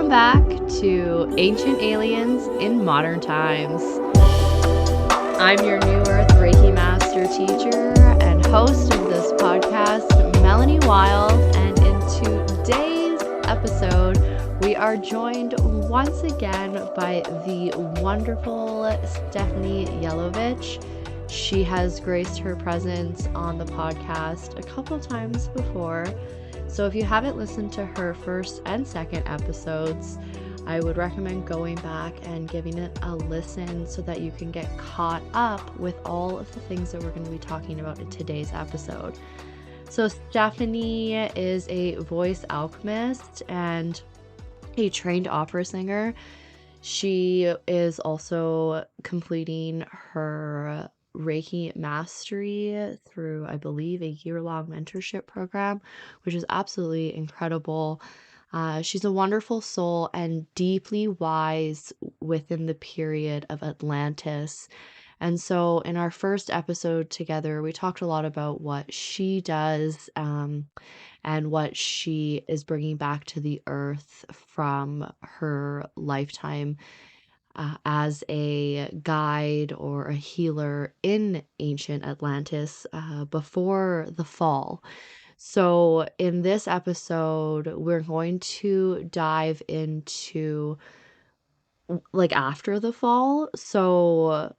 Welcome back to Ancient Aliens in Modern Times. I'm your New Earth Reiki Master Teacher and host of this podcast, Melanie Wild, and in today's episode, we are joined once again by the wonderful Stephanie Yelovich. She has graced her presence on the podcast a couple times before. So if you haven't listened to her first and second episodes, I would recommend going back and giving it a listen so that you can get caught up with all of the things that we're going to be talking about in today's episode. So Stephanie is a voice alchemist and a trained opera singer. She is also completing her Reiki mastery through, I believe, a year-long mentorship program, which is absolutely incredible. She's a wonderful soul and deeply wise within the period of Atlantis. And so in our first episode together, we talked a lot about what she does and what she is bringing back to the earth from her lifetime as a guide or a healer in ancient Atlantis before the fall. So, in this episode, we're going to dive into like after the fall. So,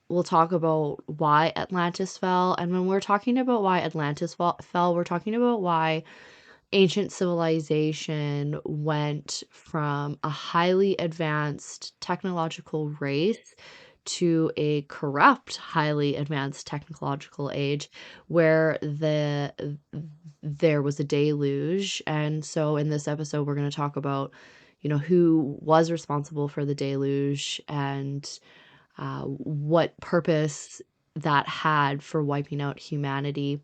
we'll talk about why Atlantis fell. And when we're talking about why Atlantis fell, we're talking about why ancient civilization went from a highly advanced technological race to a corrupt, highly advanced technological age where there was a deluge. And so in this episode, we're going to talk about, who was responsible for the deluge and what purpose that had for wiping out humanity,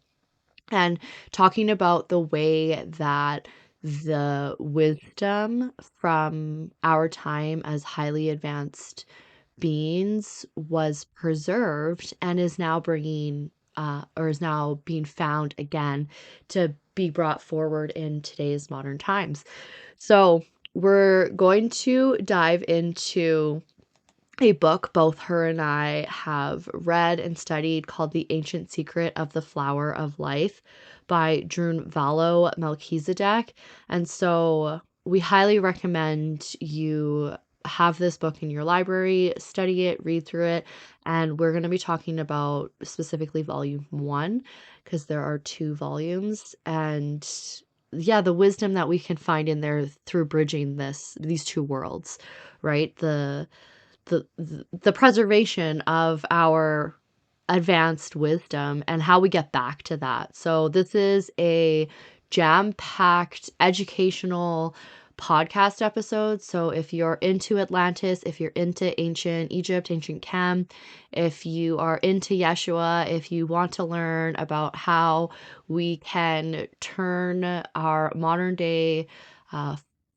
and talking about the way that the wisdom from our time as highly advanced beings was preserved and is now being found again to be brought forward in today's modern times. So we're going to dive into a book both her and I have read and studied called The Ancient Secret of the Flower of Life by Drunvalo Melchizedek. And so we highly recommend you have this book in your library, study it, read through it. And we're going to be talking about specifically volume 1 because there are 2 volumes. And yeah, the wisdom that we can find in there through bridging these 2 worlds, right? The preservation of our advanced wisdom and how we get back to that. So this is a jam-packed educational podcast episode. So if you're into Atlantis, if you're into ancient Egypt, ancient Chem, if you are into Yeshua, if you want to learn about how we can turn our modern day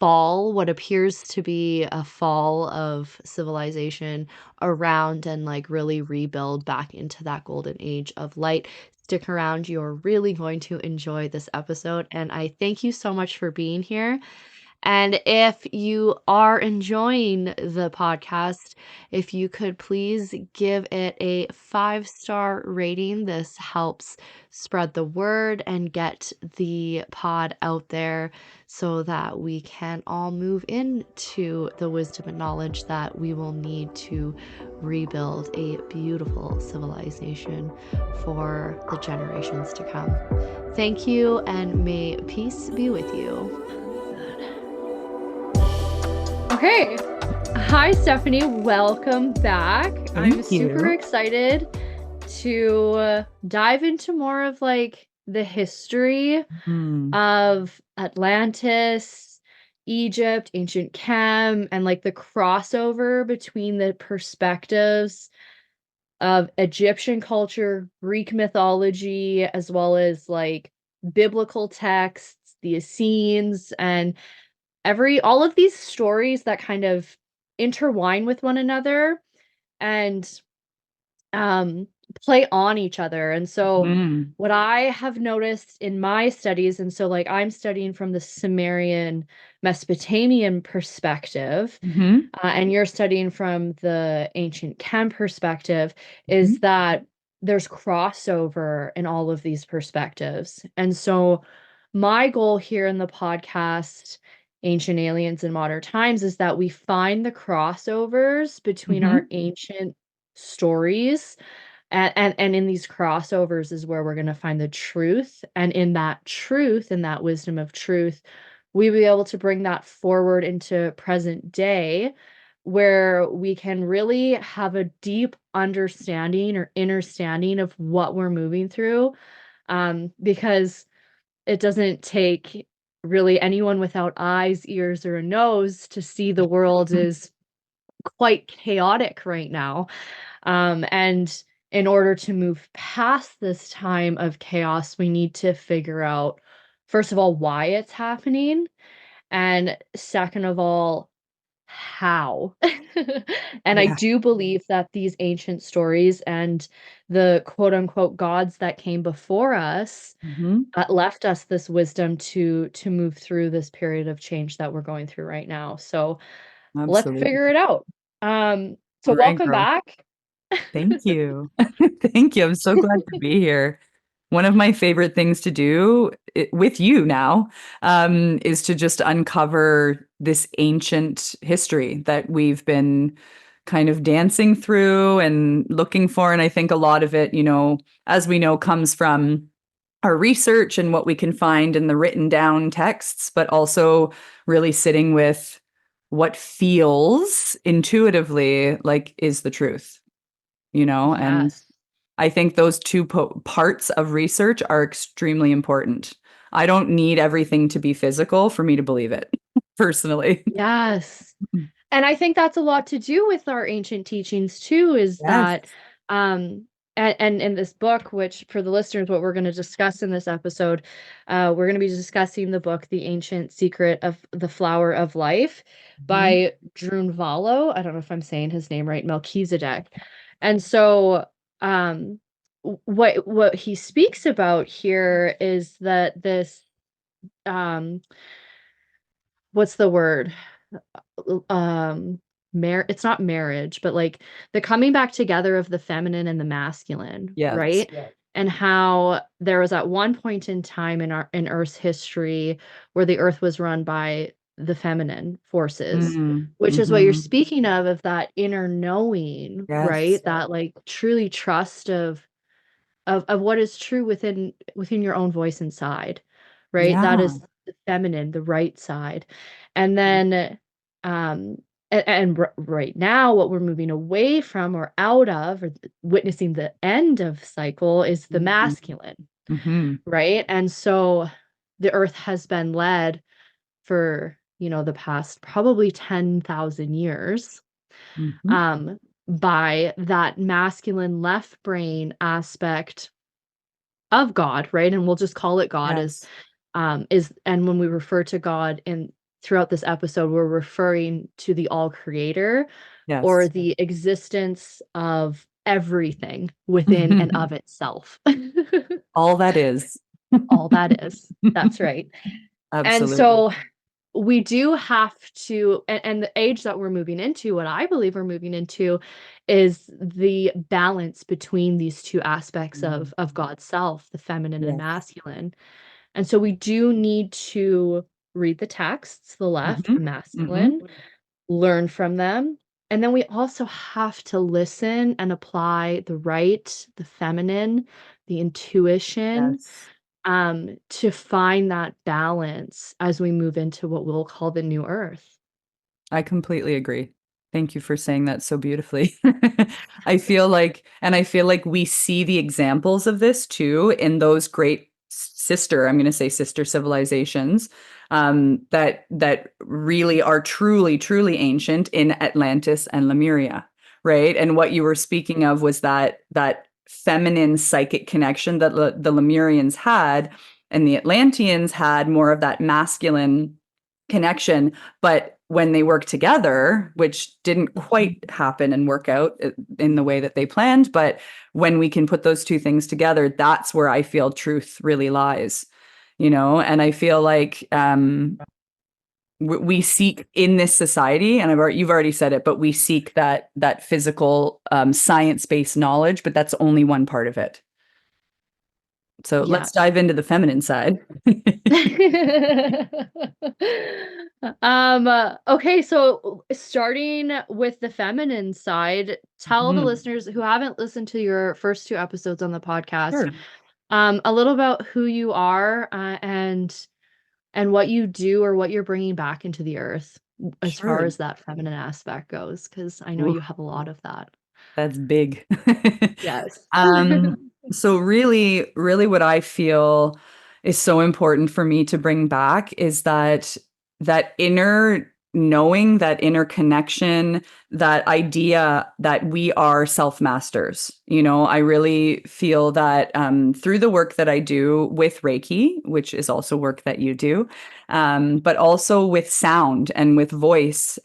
what appears to be a fall of civilization around and like really rebuild back into that golden age of light, stick around. You're really going to enjoy this episode. And I thank you so much for being here. And if you are enjoying the podcast, if you could please give it a 5-star rating. This helps spread the word and get the pod out there so that we can all move into the wisdom and knowledge that we will need to rebuild a beautiful civilization for the generations to come. Thank you, and may peace be with you. Okay. Hi, Stephanie. Welcome back. I'm super excited to dive into more of like the history of Atlantis, Egypt, ancient Chem, and like the crossover between the perspectives of Egyptian culture, Greek mythology, as well as like biblical texts, the Essenes, and all of these stories that kind of intertwine with one another. And play on each other. And so Mm. what I have noticed in my studies, and so like I'm studying from the Sumerian Mesopotamian perspective, Hmm. and you're studying from the ancient Chem perspective, Hmm. is that there's crossover in all of these perspectives. And so my goal here in the podcast, Ancient Aliens in Modern Times, is that we find the crossovers between our Hmm. ancient stories. And in these crossovers is where we're going to find the truth. And in that truth, in that wisdom of truth, we will be able to bring that forward into present day, where we can really have a deep understanding or understanding of what we're moving through. Because it doesn't take really anyone without eyes, ears, or a nose to see the world is quite chaotic right now. And in order to move past this time of chaos, we need to figure out, first of all, why it's happening. And second of all, how. And I Yeah. do believe that these ancient stories and the quote unquote gods that came before us Hmm. left us this wisdom to move through this period of change that we're going through right now. So let's Absolutely. figure it out. So All right, welcome girl. back. Thank you. Thank you. I'm so glad to be here. One of my favorite things to do with you now is to just uncover this ancient history that we've been kind of dancing through and looking for. And I think a lot of it, as we know, comes from our research and what we can find in the written down texts, but also really sitting with what feels intuitively like is the truth. And Yes. I think those two parts of research are extremely important. I don't need everything to be physical for me to believe it, personally. Yes. And I think that's a lot to do with our ancient teachings too, is Yes. that and in this book, which for the listeners, what we're going to discuss in this episode, we're going to be discussing the book, The Ancient Secret of the Flower of Life Mhm. by Drunvalo. I don't know if I'm saying his name right, Melchizedek. And so um what he speaks about here is that this um what's the word? um it's not marriage, but like the coming back together of the feminine and the masculine, Yes. right? Yeah. And how there was at one point in time in Earth's history where the Earth was run by the feminine forces, Mm. which is what you're Hmm. speaking of that inner knowing, right? Yes. That like truly trust of what is true within your own voice inside, right? That Yeah. is the feminine, the right side. And then and right now what we're moving away from or out of or witnessing the end of cycle is the Mm. masculine, Hmm. right? And so the earth has been led for, the past probably 10,000 years Hmm. um by that masculine left brain aspect of God, right? And we'll just call it God Yes. is and when we refer to God in throughout this episode, we're referring to the all creator or Yes. the existence of everything within and of itself. All that is. All that is. That's right. And Absolutely. so we do have to and the age that we're moving into, what I believe we're moving into is the balance between these two aspects Mm. of God's self, the feminine and Yes. masculine. And so we do need to read the texts, the left, Hmm. the Hmm. masculine, learn from them. And then we also have to listen and apply the right, the feminine, the intuition, Yes. to find that balance as we move into what we'll call the new earth. I completely agree. Thank you for saying that so beautifully. I feel like we see the examples of this too in those great I'm going to say sister civilizations that really are truly, truly ancient in Atlantis and Lemuria, right? And what you were speaking of was that feminine psychic connection that the Lemurians had, and the Atlanteans had more of that masculine connection. But when they work together, which didn't quite happen and work out in the way that they planned, but when we can put those two things together, that's where I feel truth really lies, and I feel like we seek in this society, and you've already said it, but we seek that physical science-based knowledge, but that's only one part of it. So let's Yes. dive into the feminine side. Okay, so starting with the feminine side, tell the Mhm. listeners who haven't listened to your first two episodes on the podcast, Sure. a little about who you are, and what you do or what you're bringing back into the earth as far Sure. as that feminine aspect goes, because I know Oof, you have a lot of that. that's big. Yes. Um, so really, really what I feel is so important for me to bring back is that inner knowing, that inner connection, that idea that we are self-masters. I really feel that through the work that I do with Reiki, which is also work that you do, but also with sound and with voice.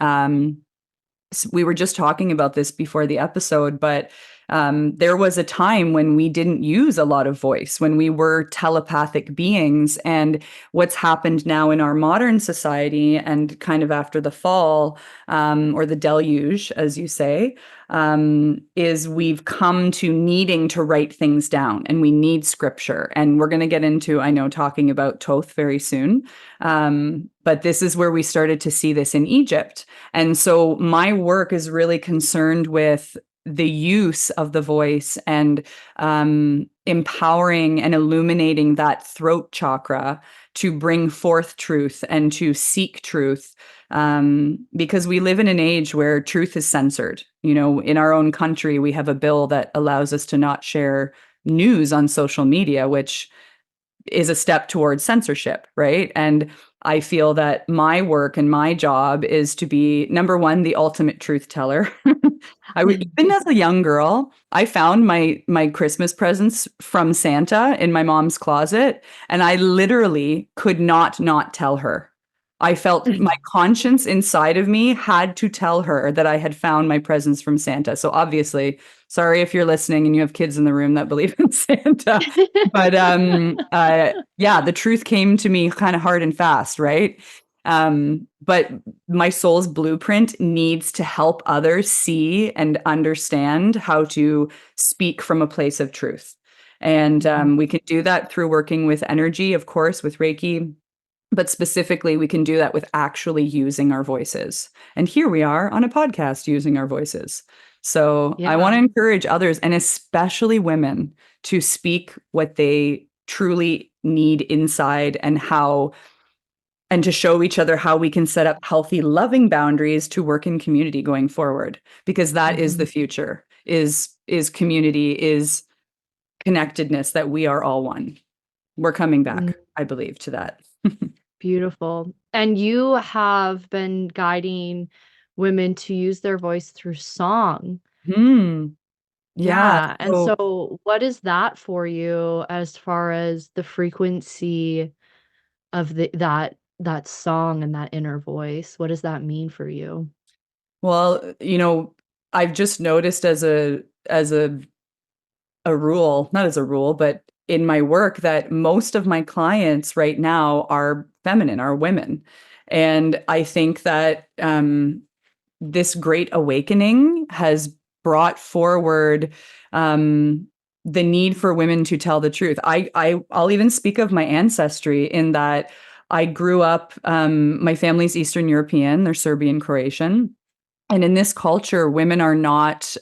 We were just talking about this before the episode, but there was a time when we didn't use a lot of voice, when we were telepathic beings. And what's happened now in our modern society, and kind of after the fall, or the deluge, as you say, is we've come to needing to write things down, and we need scripture. And we're going to get into, I know, talking about Thoth very soon. But this is where we started to see this in Egypt. And so my work is really concerned with the use of the voice and empowering and illuminating that throat chakra to bring forth truth and to seek truth. Because we live in an age where truth is censored. In our own country, we have a bill that allows us to not share news on social media, which is a step towards censorship, right? And I feel that my work and my job is to be, number one, the ultimate truth teller. Even as a young girl, I found my Christmas presents from Santa in my mom's closet, and I literally could not tell her. I felt my conscience inside of me had to tell her that I had found my presents from Santa. So obviously, sorry if you're listening and you have kids in the room that believe in Santa. But yeah, the truth came to me kind of hard and fast, right? But my soul's blueprint needs to help others see and understand how to speak from a place of truth. And we can do that through working with energy, of course, with Reiki. But specifically, we can do that with actually using our voices. And here we are on a podcast using our voices. So I want Yeah. to encourage others, and especially women, to speak what they truly need inside, and to show each other how we can set up healthy, loving boundaries to work in community going forward. Because that is the Mhm. future, is community, is connectedness, that we are all one. We're coming Mm, back, I believe, to that. beautiful. And you have been guiding women to use their voice through song. Hmm. Yeah. Yeah. And So, so what is that for you as far as the frequency of that song and that inner voice? What does that mean for you? well, I've just noticed as a rule, not as a rule, but in my work, that most of my clients right now are feminine, are women. And I think that this great awakening has brought forward the need for women to tell the truth. I'll even speak of my ancestry in that I grew up. My family's Eastern European; they're Serbian Croatian, and in this culture, women are not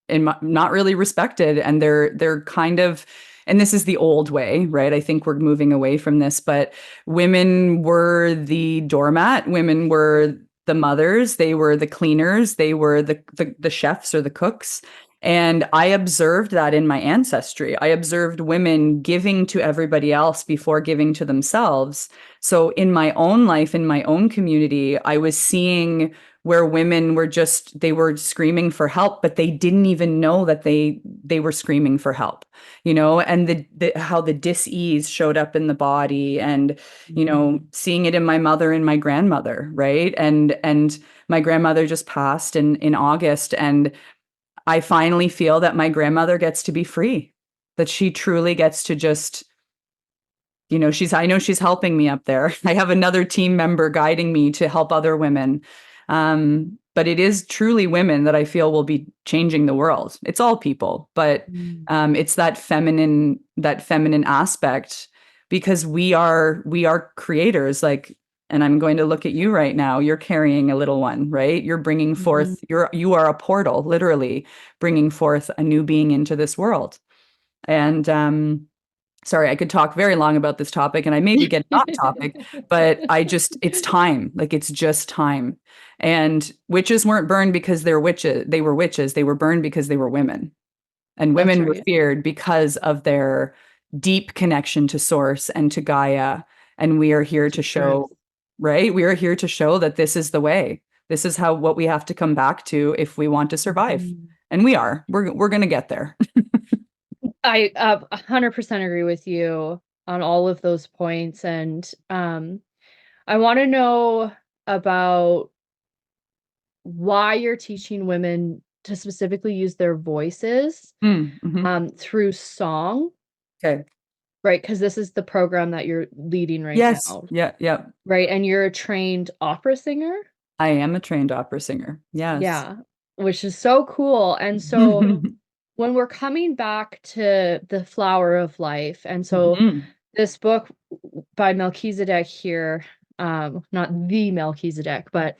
not really respected, and they're kind of. And this is the old way, right? I think we're moving away from this, but women were the doormat. Women were the mothers. They were the cleaners. They were the chefs or the cooks. And I observed that in my ancestry. I observed women giving to everybody else before giving to themselves. So in my own life, in my own community, I was seeing where women were they were screaming for help, but they didn't even know that they were screaming for help, and how the dis-ease showed up in the body, and seeing it in my mother and my grandmother, right? And my grandmother just passed in August, and I finally feel that my grandmother gets to be free, that she truly gets to just, I know she's helping me up there. I have another team member guiding me to help other women. But it is truly women that I feel will be changing the world. It's all people, but it's that feminine aspect, because we are creators. Like, and I'm going to look at you right now. You're carrying a little one, right? You're bringing forth, you are a portal, literally bringing forth a new being into this world. And sorry, I could talk very long about this topic, and I maybe get off topic, but it's time. Like, it's just time. And witches weren't burned because they're witches. They were witches. They were burned because they were women. And That's women were right. feared because of their deep connection to source and to Gaia. And we are here to show, right? We are here to show that this is the way. This is what we have to come back to if we want to survive. And we're going to get there. I 100% agree with you on all of those points. And I want to know about why you're teaching women to specifically use their voices through song. Okay. Right, because this is the program that you're leading right Yes. now. Yeah. Right, and you're a trained opera singer? I am a trained opera singer. Yes. Yeah, which is so cool. And so when we're coming back to the flower of life, and so this book by Melchizedek here, not the Melchizedek, but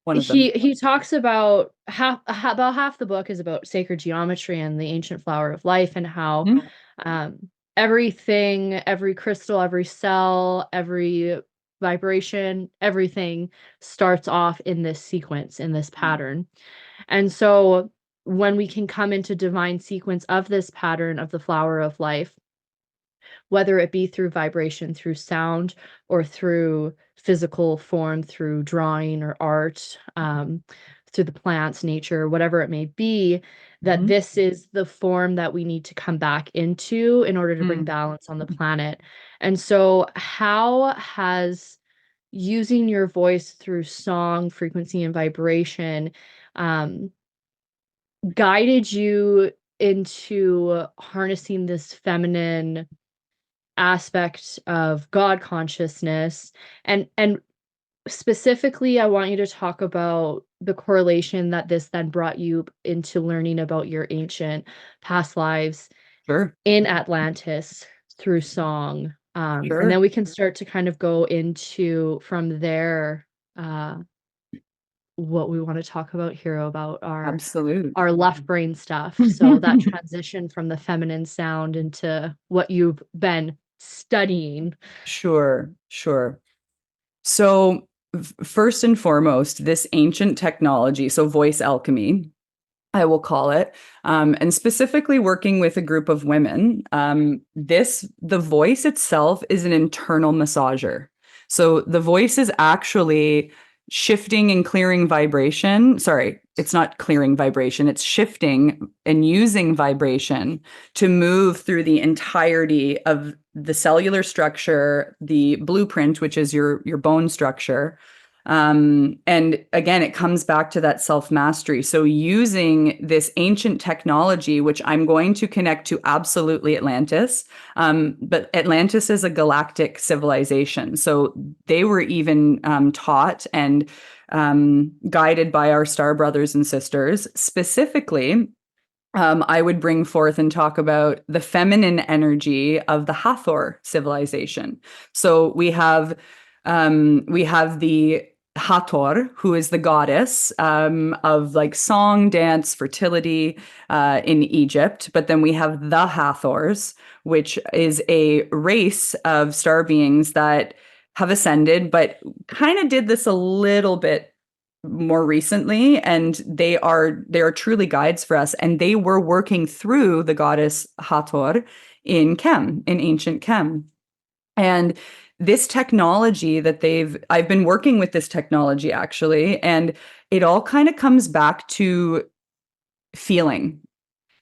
One of them. he talks about half the book is about sacred geometry and the ancient flower of life, and how everything, every crystal, every cell, every vibration, everything starts off in this sequence, in this pattern. And so when we can come into divine sequence of this pattern of the flower of life, whether it be through vibration, through sound, or through physical form, through drawing or art, through the plants, nature, whatever it may be, that this is the form that we need to come back into in order to bring balance on the planet. And so, how has using your voice through song, frequency, and vibration guided you into harnessing this feminine aspect of God consciousness? And specifically, I want you to talk about the correlation that this then brought you into learning about your ancient past lives Sure. in Atlantis through song. And Sure. then we can start to kind of go into from there what we want to talk about here about Absolutely. our left brain stuff. So that transition from the feminine sound into what you've been studying. Sure. So, first and foremost, this ancient technology, so voice alchemy, I will call it, and specifically working with a group of women, the voice itself is an internal massager. So the voice is actually shifting and clearing vibration. Sorry, it's not clearing vibration. It's shifting and using vibration to move through the entirety of the cellular structure, the blueprint, which is your bone structure. And again, it comes back to that self-mastery. So using this ancient technology, which I'm going to connect to absolutely Atlantis, but Atlantis is a galactic civilization. So they were even taught and guided by our star brothers and sisters. Specifically, I would bring forth and talk about the feminine energy of the Hathor civilization. So we have the Hathor, who is the goddess of like song, dance, fertility in Egypt. But then we have the Hathors, which is a race of star beings that have ascended, but kind of did this a little bit more recently, and they are truly guides for us. And they were working through the goddess Hathor in ancient Kem. And this technology that I've been working with this technology actually, and it all kind of comes back to feeling.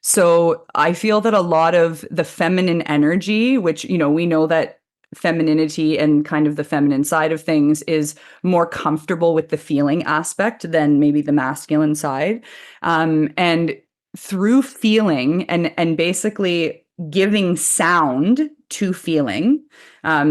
So I feel that a lot of the feminine energy, which, we know that femininity and kind of the feminine side of things is more comfortable with the feeling aspect than maybe the masculine side. And through feeling and basically giving sound to feeling.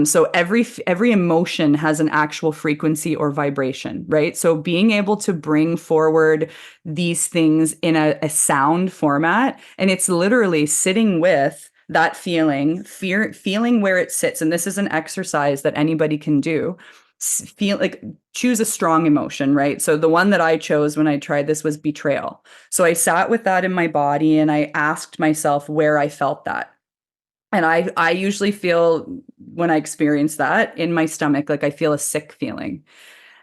So every emotion has an actual frequency or vibration, right? So being able to bring forward these things in a sound format, and it's literally sitting with that feeling where it sits. And this is an exercise that anybody can do. Feel like choose a strong emotion, right? So the one that I chose when I tried this was betrayal. So I sat with that in my body and I asked myself where I felt that. And I usually feel when I experience that in my stomach, like I feel a sick feeling.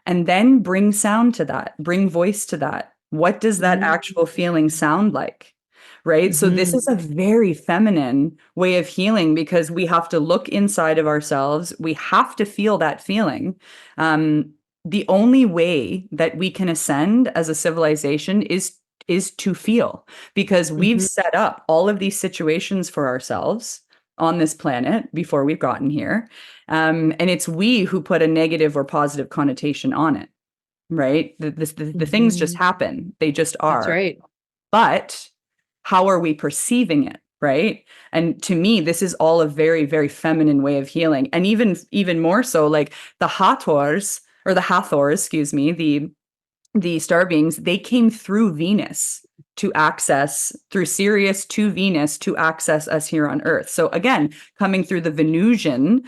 And then bring sound to that, bring voice to that. What does that actual feeling sound like? Right. So, this is a very feminine way of healing because we have to look inside of ourselves. We have to feel that feeling. The only way that we can ascend as a civilization is to feel, because we've set up all of these situations for ourselves on this planet before we've gotten here. And it's we who put a negative or positive connotation on it, right? The things just happen. They just That's are. right. But how are we perceiving it, right? And to me, this is all a very, very feminine way of healing. And even more so, like the Hathors, excuse me, the star beings, they came through Venus through Sirius to Venus to access us here on Earth. So again, coming through the Venusian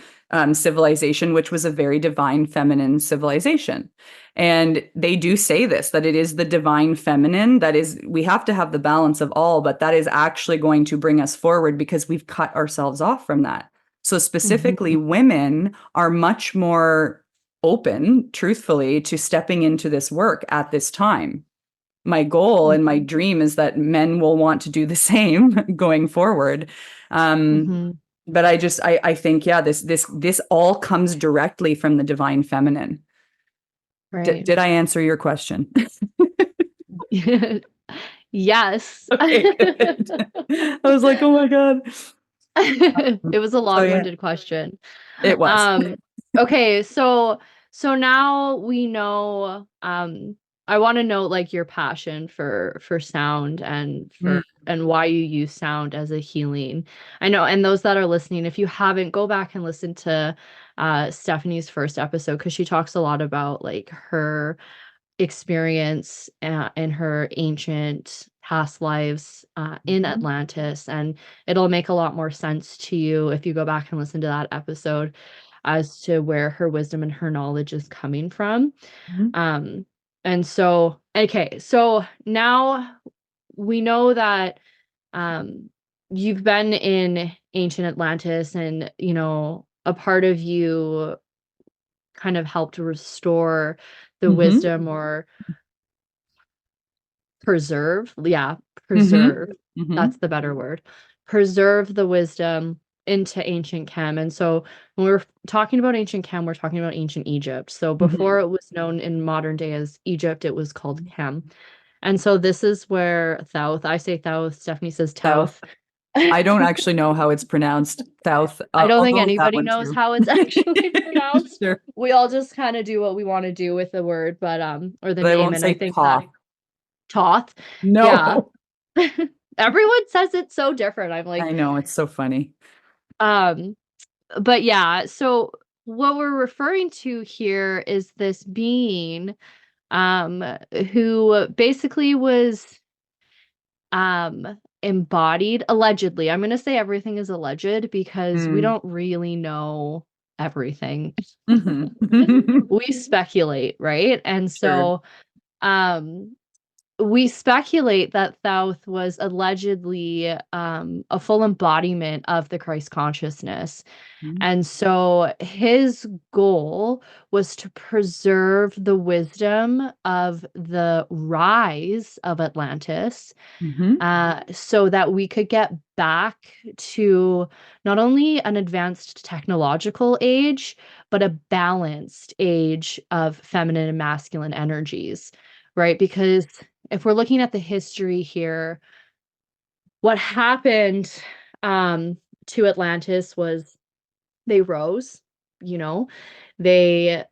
civilization, which was a very divine feminine civilization. And they do say this, that it is the divine feminine that is, we have to have the balance of all, but that is actually going to bring us forward because we've cut ourselves off from that. So specifically, women are much more open, truthfully, to stepping into this work at this time. My goal and my dream is that men will want to do the same going forward. But I think, yeah, this all comes directly from the divine feminine. Right. Did I answer your question? Yes. Okay, good. I was like, oh my God. It was a So yeah, long-winded question. it was. Okay, so now we know, I want to know like your passion for sound Mm, and why you use sound as a healing. I know, and those that are listening, if you haven't, go back and listen to Stephanie's first episode because she talks a lot about like her experience in her ancient past lives in mhm, Atlantis. And it'll make a lot more sense to you if you go back and listen to that episode as to where her wisdom and her knowledge is coming from. mhm, Um, and so, okay, so now we know that you've been in ancient Atlantis and, a part of you kind of helped restore the mhm, wisdom or preserve, yeah, mhm, preserve, mhm, that's the better word. Preserve the wisdom into ancient Chem, and so when we're talking about ancient Chem, we're talking about ancient Egypt. So mhm. before it was known in modern day as Egypt, it was called Chem. And so this is where Thouth, I say Thouth, Stephanie says South. Towth. I don't actually know how it's pronounced. South. I don't I'll think go with that anybody one knows too. how it's actually pronounced. Sure. We all just kind of do what we want to do with the word, but or the But I name, won't and I say think that Toth. Toth, yeah. No. Everyone says it's so different. I'm I like, know, it's so funny. um, but yeah, so what we're referring to here is this being, um, who basically was, embodied allegedly. I'm gonna say everything is alleged because we Mm. don't really know everything. Mhm. We speculate, right? And Sure. so, um we speculate that Thoth was allegedly a full embodiment of the Christ consciousness. And so his goal was to preserve the wisdom of the rise of Atlantis, Mm-hmm. so that we could get back to not only an advanced technological age, but a balanced age of feminine and masculine energies, right? Because if we're looking at the history here, what happened to Atlantis was they rose, you know, they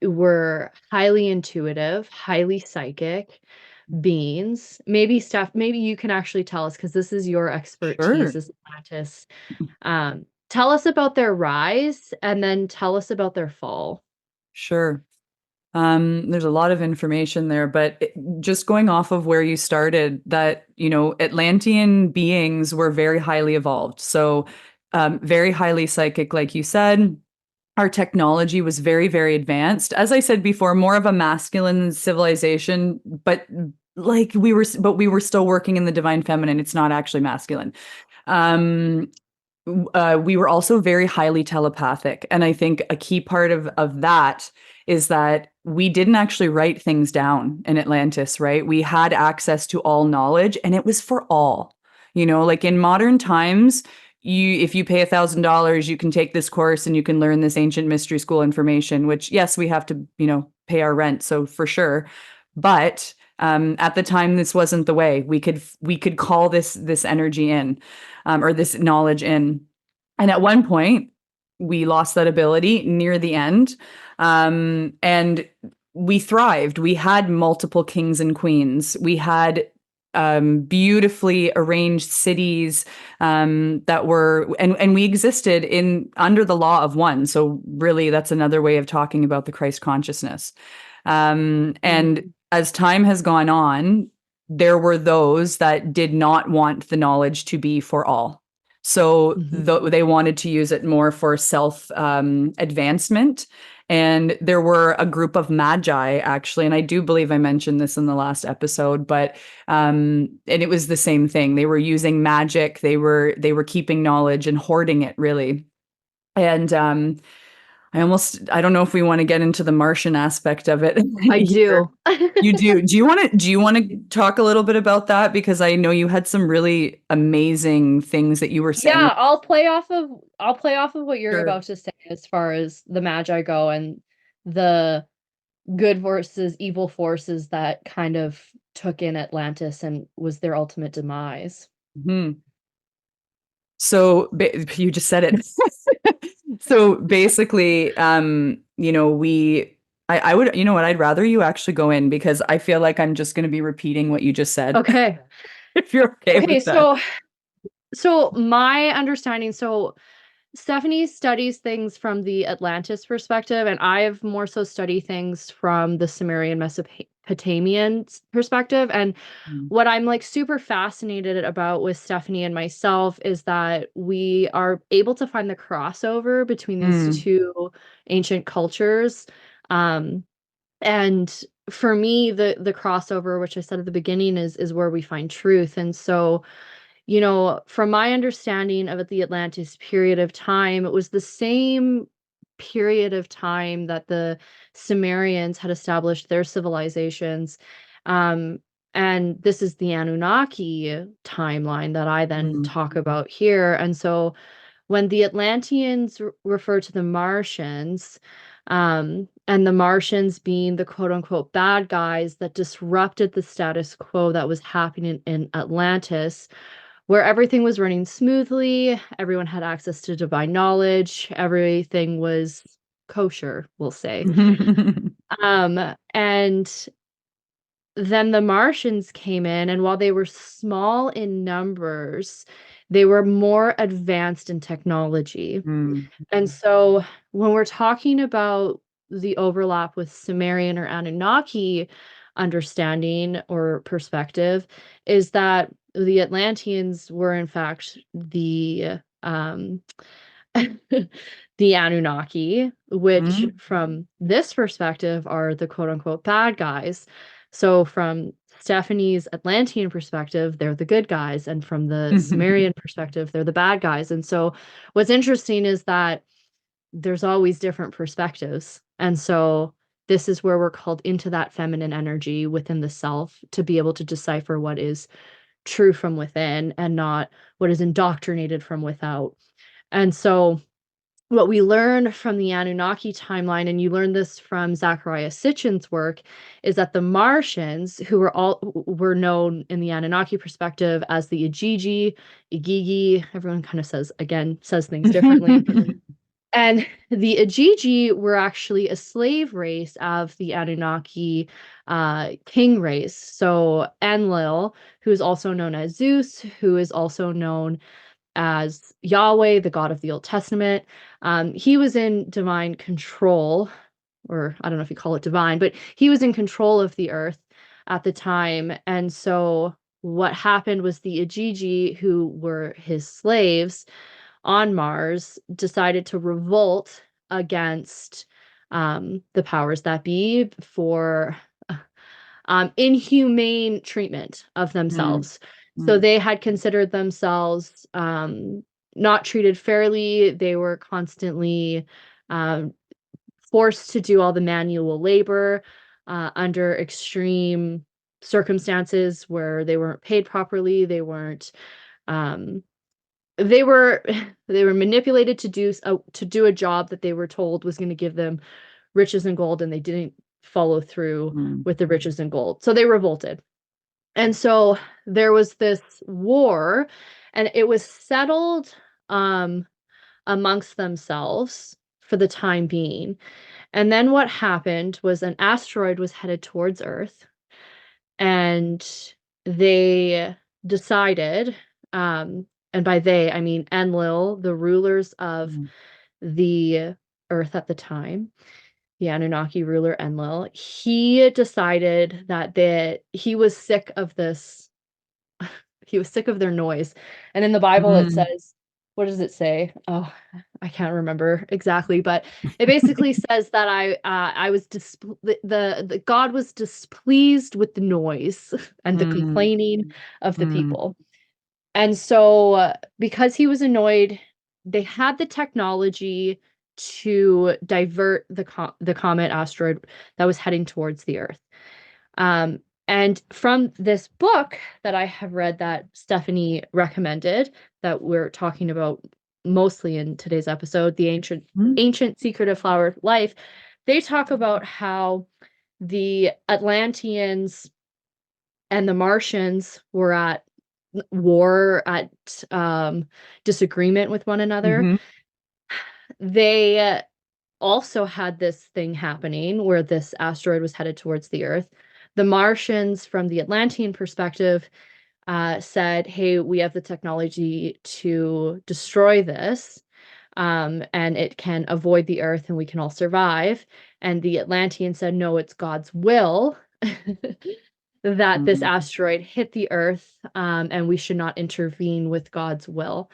were highly intuitive, highly psychic beings. Maybe Steph, maybe you can actually tell us because this is your expertise Sure. as Atlantis. Tell us about their rise and then tell us about their fall. Sure. There's a lot of information there, but just going off of where you started, that, Atlantean beings were very highly evolved. So, very highly psychic, like you said. Our technology was very, very advanced. As I said before, more of a masculine civilization, but we were still working in the divine feminine. It's not actually masculine. Um, we were also very highly telepathic. And I think a key part of that is that we didn't actually write things down in Atlantis, right? We had access to all knowledge and it was for all. Like in modern times, if you pay $1,000, you can take this course and you can learn this ancient mystery school information, which yes, we have to, pay our rent. So for sure. But at the time, this wasn't the way. We could call this energy in, or this knowledge in. And at one point, we lost that ability near the end, and we thrived. We had multiple kings and queens. We had beautifully arranged cities that were, and we existed in under the law of one. So really, that's another way of talking about the Christ consciousness. And Mhm. as time has gone on, there were those that did not want the knowledge to be for all. So Mhm. they wanted to use it more for self advancement. And there were a group of magi, actually, and I do believe I mentioned this in the last episode, but and it was the same thing. They were using magic. They were keeping knowledge and hoarding it, really. And I don't know if we want to get into the Martian aspect of it I here. do. You do. Do you want to talk a little bit about that? Because I know you had some really amazing things that you were saying. Yeah, I'll play off of what you're Sure. about to say as far as the Magi go and the good versus evil forces that kind of took in Atlantis and was their ultimate demise. Mhm. So you just said it. So basically, I would, you know what, I'd rather you actually go in because I feel like I'm just going to be repeating what you just said. Okay. If you're okay Okay, with that. so my understanding, so Stephanie studies things from the Atlantis perspective, and I've more so studied things from the Sumerian Mesopotamian perspective. And what I'm like super fascinated about with Stephanie and myself is that we are able to find the crossover between these Mm, two ancient cultures. Um, and for me, the crossover, which I said at the beginning, is where we find truth. And so, from my understanding of the Atlantis period of time, it was the same period of time that the Sumerians had established their civilizations. Um, and this is the Anunnaki timeline that I then mm, talk about here. And so when the Atlanteans refer to the Martians, and the Martians being the quote unquote bad guys that disrupted the status quo that was happening in Atlantis, where everything was running smoothly, everyone had access to divine knowledge, everything was kosher, we'll say. And then the Martians came in, and while they were small in numbers, they were more advanced in technology. mm, And so when we're talking about the overlap with Sumerian or Anunnaki understanding or perspective, is that the Atlanteans were in fact the Anunnaki, which mm, from this perspective are the quote unquote bad guys. So from Stephanie's Atlantean perspective, they're the good guys, and from the Sumerian perspective, they're the bad guys. And so what's interesting is that there's always different perspectives. And so this is where we're called into that feminine energy within the self to be able to decipher what is true from within and not what is indoctrinated from without. And so what we learn from the Anunnaki timeline, and you learn this from Zachariah Sitchin's work, is that the Martians, who were known in the Anunnaki perspective as the Igigi, everyone kind of says things differently. And the Igigi were actually a slave race of the Anunnaki king race. So Enlil, who is also known as Zeus, who is also known as Yahweh, the God of the Old Testament. He was in divine control, or I don't know if you call it divine, but he was in control of the earth at the time. And so what happened was the Igigi, who were his slaves on Mars, decided to revolt against the powers that be for inhumane treatment of themselves. So they had considered themselves not treated fairly. They were constantly forced to do all the manual labor under extreme circumstances where they weren't paid properly. They weren't. They were they were manipulated to do a job that they were told was going to give them riches and gold, and they didn't follow through with the riches and gold. So they revolted. And so there was this war, and it was settled amongst themselves for the time being. And then what happened was an asteroid was headed towards Earth, and they decided, and by they, I mean Enlil, the rulers of the Earth at the time, the Anunnaki ruler Enlil, he decided that he was sick of this. He was sick of their noise. And in the Bible, it says, what does it say? Oh, I can't remember exactly, but it basically says that I was the God was displeased with the noise and the complaining of the people. And so because he was annoyed, they had the technology to divert the comet asteroid that was heading towards the Earth. And from this book that I have read that Stephanie recommended, that we're talking about mostly in today's episode, The Ancient Secret of Flower Life, they talk about how the Atlanteans and the Martians were at war, at disagreement with one another. They also had this thing happening where this asteroid was headed towards the Earth. The Martians, from the Atlantean perspective, said, hey, we have the technology to destroy this, and it can avoid the Earth and we can all survive. And the Atlantean said, no, it's God's will that this asteroid hit the Earth, and we should not intervene with God's will.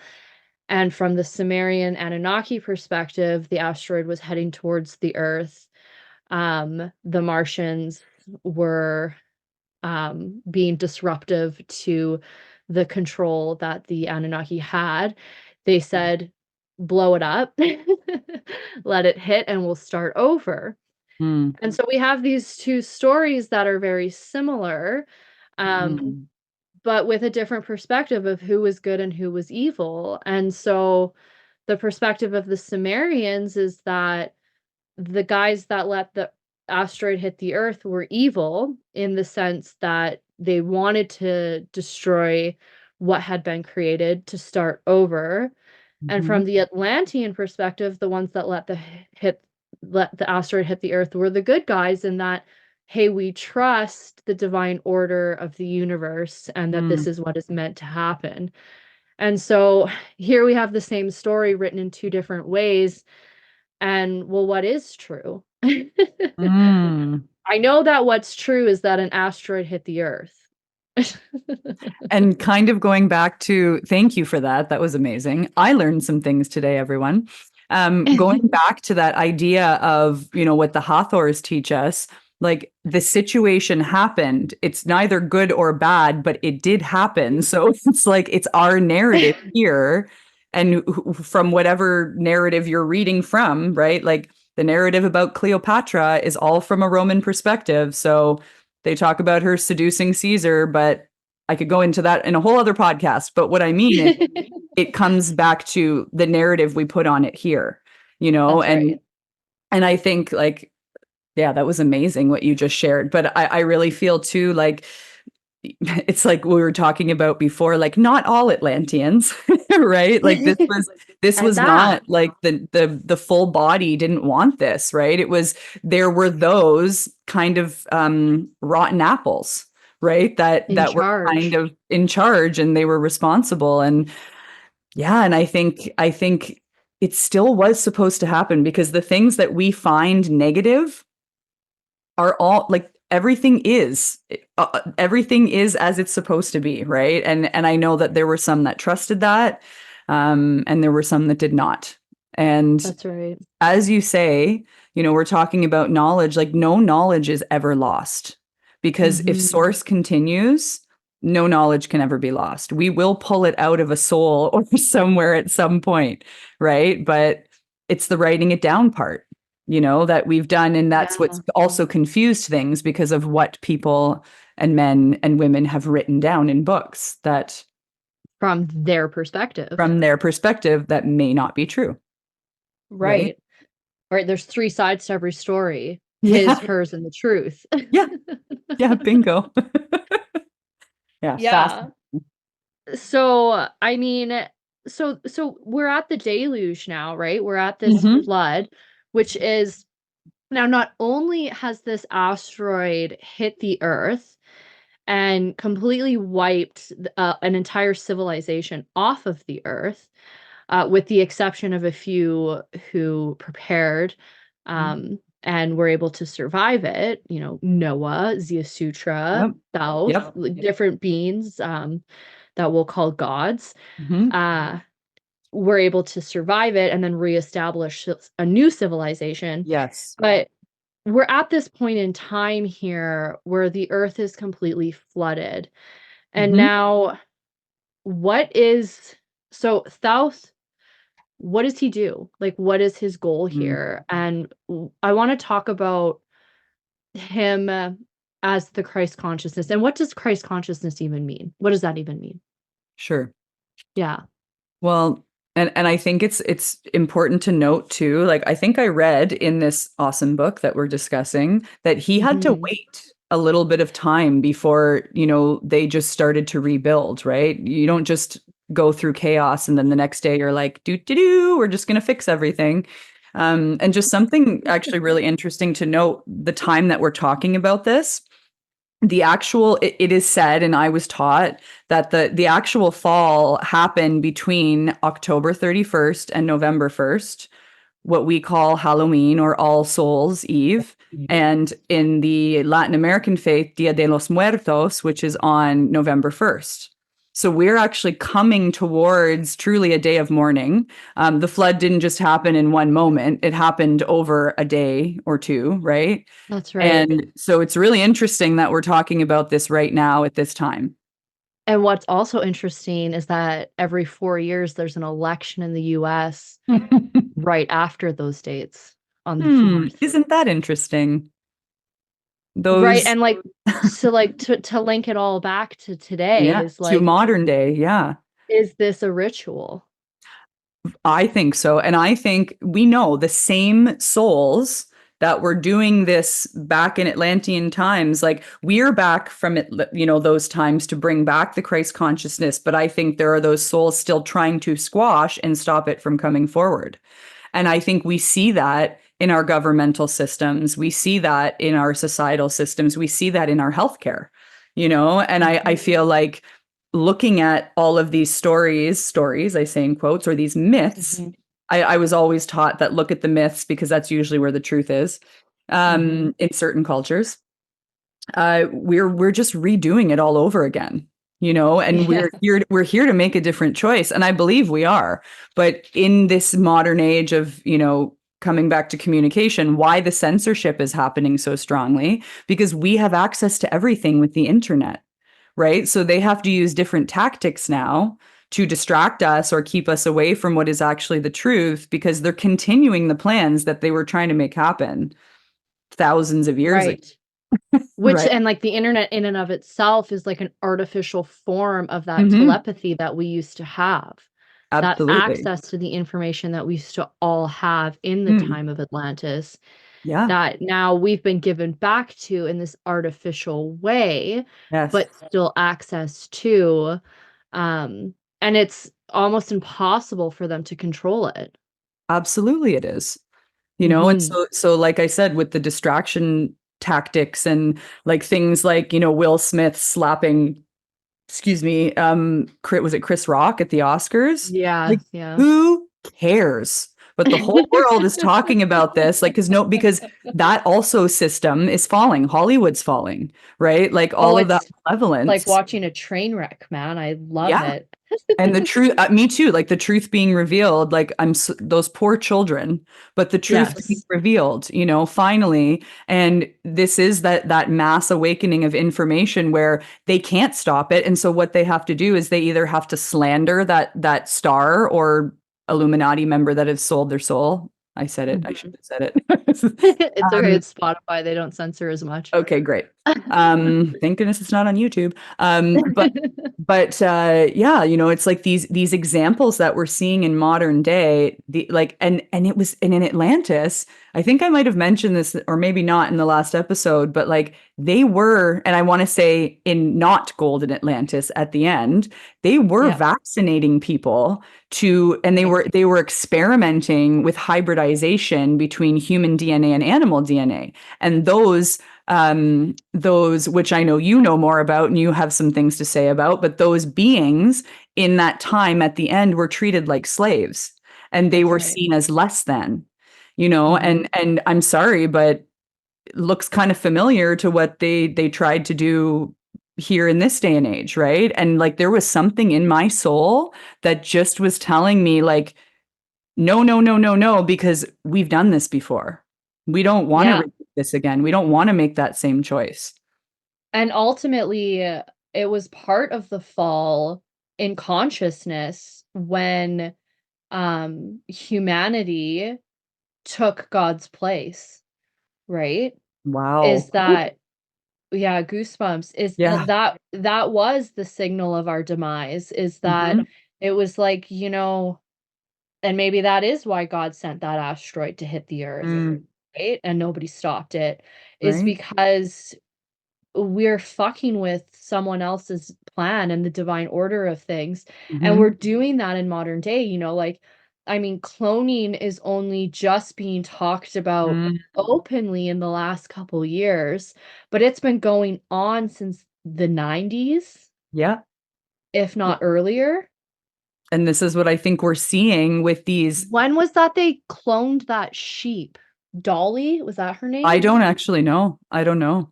And from the Sumerian Anunnaki perspective, the asteroid was heading towards the Earth. The Martians were being disruptive to the control that the Anunnaki had. They said, blow it up, let it hit, and we'll start over. And so we have these two stories that are very similar, but with a different perspective of who was good and who was evil. And so the perspective of the Sumerians is that the guys that let the asteroid hit the Earth were evil, in the sense that they wanted to destroy what had been created to start over. And from the Atlantean perspective, the ones that let the asteroid hit the Earth were the good guys, in that, hey, we trust the divine order of the universe and that this is what is meant to happen. And so here we have the same story written in two different ways. And well, what is true? I know that what's true is that an asteroid hit the Earth. And kind of going back to, thank you for that. That was amazing. I learned some things today, everyone. Going back to that idea of, what the Hathors teach us, Like the situation happened. It's neither good or bad, but it did happen. So it's like it's our narrative here. And from whatever narrative you're reading from, right? Like the narrative about Cleopatra is all from a Roman perspective. So they talk about her seducing Caesar, but I could go into that in a whole other podcast. But what I mean is it comes back to the narrative we put on it here, you know, That's right. and I think like, yeah, that was amazing what you just shared. But I really feel too like it's like we were talking about before, like not all Atlanteans, right? Like this And was that not like the full body didn't want this, right? It was there were those kind of rotten apples, right? in That were kind charge. of in charge and they were responsible. And yeah, and I think it still was supposed to happen because the things that we find negative are all like everything is as it's supposed to be, right? And I know that there were some that trusted that, and there were some that did not. And That's right. as you say, you know, we're talking about knowledge, like no knowledge is ever lost because if Hmm. source continues, no knowledge can ever be lost. We will pull it out of a soul or somewhere at some point, right? But it's the writing it down part, you know, that we've done. And that's Yeah. what's also confused things because of what people and men and women have written down in books that From their perspective. from their perspective that may not be true, right? Right. Right. There's three sides to every story: his, Yeah. hers, and the truth. Yeah. Yeah, bingo. Yeah, fast. Yeah. So, I mean, so we're at the deluge now, right? We're at this Mhm. flood, which is now not only has this asteroid hit the Earth and completely wiped an entire civilization off of the Earth, with the exception of a few who prepared Mhm. and were able to survive it. You know, Noah, Zia Sutra, Yep. Thoth, Yep. like, different beings that we'll call gods. Mhm. Uh, were able to survive it and then reestablish a new civilization. Yes. But we're at this point in time here where the earth is completely flooded. And Mhm. now, what is so Thoth? What does he do? Like, what is his goal Mm. here? And I want to talk about him as the Christ consciousness. And what does Christ consciousness even mean? What does that even mean? Sure. Yeah. Well, and I think it's important to note too, like I think I read in this awesome book that we're discussing that he had to Mhm. wait a little bit of time before, you know, they just started to rebuild, right? You don't just go through chaos and then the next day you're like, do, we're just gonna fix everything. And just something actually really interesting to note, the time that we're talking about this the actual it is said and I was taught that the actual fall happened between October 31st and November 1st, what we call Halloween or All Souls Eve, and in the Latin American faith Dia de los Muertos, which is on November 1st. So we're actually coming towards truly a day of mourning. The flood didn't just happen in one moment, it happened over a day or two, right? That's right. And so it's really interesting that we're talking about this right now at this time. And what's also interesting is that every 4 years, there's an election in the US right after those dates on the 4th. Isn't that interesting? Right, Those, and, like, to link it all back to today yeah, is, to like, modern day, yeah. is this a ritual? I think so. And I think we know the same souls that were doing this back in Atlantean times, like we're back from it, you know, those times to bring back the Christ consciousness. But I think there are those souls still trying to squash and stop it from coming forward. And I think we see that in our governmental systems. We see that in our societal systems. We see that in our healthcare, you know, and I Mhm, feel like looking at all of these stories, I say in quotes, or these myths, mhm, I was always taught that look at the myths because that's usually where the truth is mhm. in certain cultures. We're just redoing it all over again, you know, and Yeah. we're here to make a different choice, and I believe we are. But in this modern age of, you know, coming back to communication, why the censorship is happening so strongly, because we have access to everything with the internet, right? So they have to use different tactics now to distract us or keep us away from what is actually the truth, because they're continuing the plans that they were trying to make happen thousands of years ago. Right. Which, Right. and like the internet in and of itself is like an artificial form of that Mm-hmm. telepathy that we used to have, that Absolutely. access to the information that we used to all have in the Mm. time of Atlantis, Yeah. that now we've been given back to in this artificial way, Yes. but still access to. Um, and it's almost impossible for them to control it. Absolutely it is. And Hmm. so like I said, with the distraction tactics and like things like, Will Smith slapping, excuse me, was it Chris Rock at the Oscars? Yeah, Like, yeah. who cares? But the whole world is talking about this, like, because that also system is falling. Hollywood's falling, right? Like Oh, all of that it's like malevolence. watching a train wreck, man. I love Yeah. it. And the truth, me too, like the truth being revealed, like those poor children, but the truth being Yes. revealed, finally. And this is that mass awakening of information where they can't stop it. And so what they have to do is they either have to slander that star or Illuminati member that has sold their soul. I said it. I should Mhm. have said it. It's okay. um, It's Spotify. They don't censor as much. okay, great. Thank goodness it's not on YouTube. But yeah, it's like these examples that we're seeing in modern day, the like and it was and in Atlantis, I think I might have mentioned this or maybe not in the last episode, but like they were, and I want to say in not golden Atlantis at the end, they were Yeah. vaccinating people and they Right. were experimenting with hybridization between human DNA and animal DNA. And those which I know you know more about and you have some things to say about, but those beings in that time at the end were treated like slaves and they That's were right. seen as less than, Mhm. and I'm sorry, but it looks kind of familiar to what they tried to do here in this day and age, right? And like there was something in my soul that just was telling me like, no, no, no, no, no, because we've done this before. We don't want to Yeah. repeat this again. We don't want to make that same choice. And ultimately, it was part of the fall in consciousness when humanity took God's place, right? Is Wow. that, yeah, goosebumps, is Yeah. that was the signal of our demise, is that Mhm. it was like, and maybe that is why God sent that asteroid to hit the earth, Mm, right? And nobody stopped it, is right? because we're fucking with someone else's plan and the divine order of things, and we're Mhm. doing that in modern day, like, I mean, cloning is only just being talked about Mm, openly in the last couple years, but it's been going on since the 90s, yeah. if not earlier. And this is what I think we're seeing with these. When was that they cloned that sheep? Dolly, was that her I name? don't actually know. I don't know.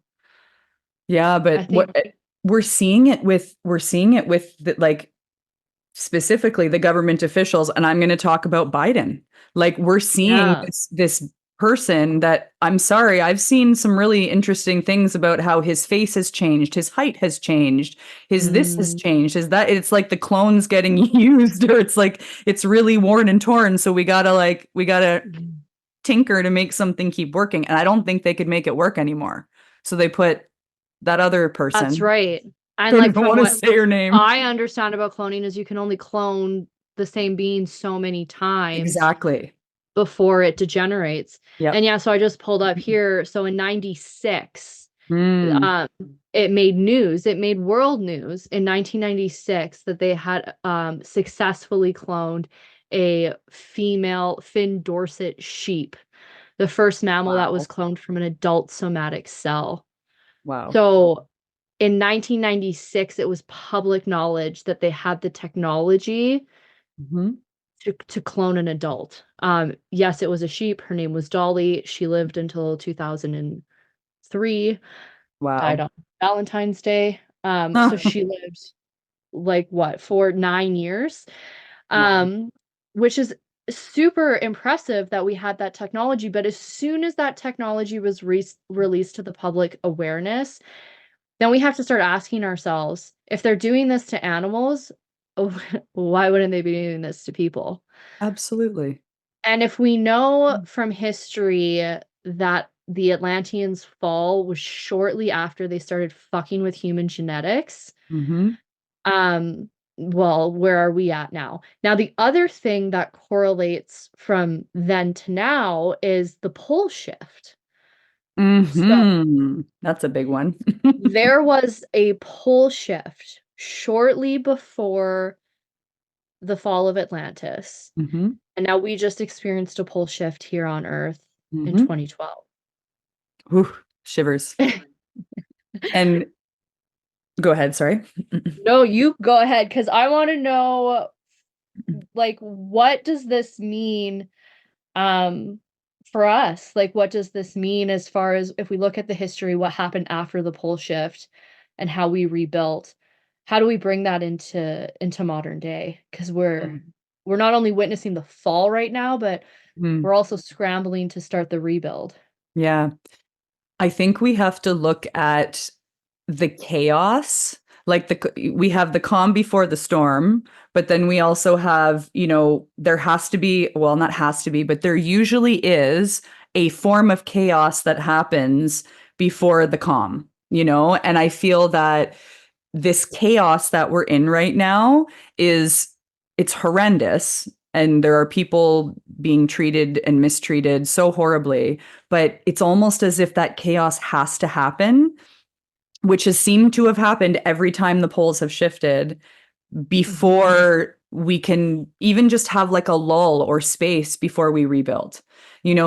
Yeah, I but think, we're seeing it with like specifically the government officials, and I'm going to talk about Biden. Like we're seeing yeah. this person that I'm sorry, I've seen some really interesting things about how his face has changed, his height has changed, his this has Mm. changed, is that it's like the clone's getting used or it's like it's really worn and torn, so we gotta tinker to make something keep working. And I don't think they could make it work anymore. So they put that other That's person. right. And, Don't like, even from want to what say her name. I understand about cloning is you can only clone the same being so many times Exactly. before it degenerates. And, Yep. yeah, so I just pulled up here, so in '96, Mm. um, it made news, it made world news in 1996 that they had, successfully cloned a female Finn Dorset sheep, the first mammal that was Wow. cloned from an adult somatic cell. Wow. So in 1996, it was public knowledge that they had the technology Mhm. to clone an adult. Yes, it was a sheep. Her name was Dolly. She lived until 2003, died Wow. on Valentine's Day. So she lived like what, for 9 years. Wow. Um, which is super impressive that we had that technology, but as soon as that technology was released to the public awareness, then we have to start asking ourselves, if they're doing this to animals, why wouldn't they be doing this to people? Absolutely. And if we know from history that the Atlanteans' fall was shortly after they started fucking with human genetics, Mhm. um, well, where are we at now? Now, the other thing that correlates from then to now is the pole shift. So Mhm. That's a big one. there was a pole shift shortly before the fall of Atlantis. Mhm. And now we just experienced a pole shift here on Earth in Mhm. 2012. Ooh, shivers. And go ahead, sorry. No, you go ahead, because I want to know, like, what does this mean um for us? Like, what does this mean as far as if we look at the history, what happened after the pole shift and how we rebuilt? How do we bring that into modern day? Because we're not only witnessing the fall right now, but Mhm. we're also scrambling to start the rebuild. Yeah. I think we have to look at the chaos, like we have the calm before the storm, but then we also have, there has to be, well, not has to be, but there usually is a form of chaos that happens before the calm, and I feel that this chaos that we're in right now is it's horrendous, and there are people being treated and mistreated so horribly, but it's almost as if that chaos has to happen, which has seemed to have happened every time the poles have shifted Mhm. before we can even just have like a lull or space before we rebuild.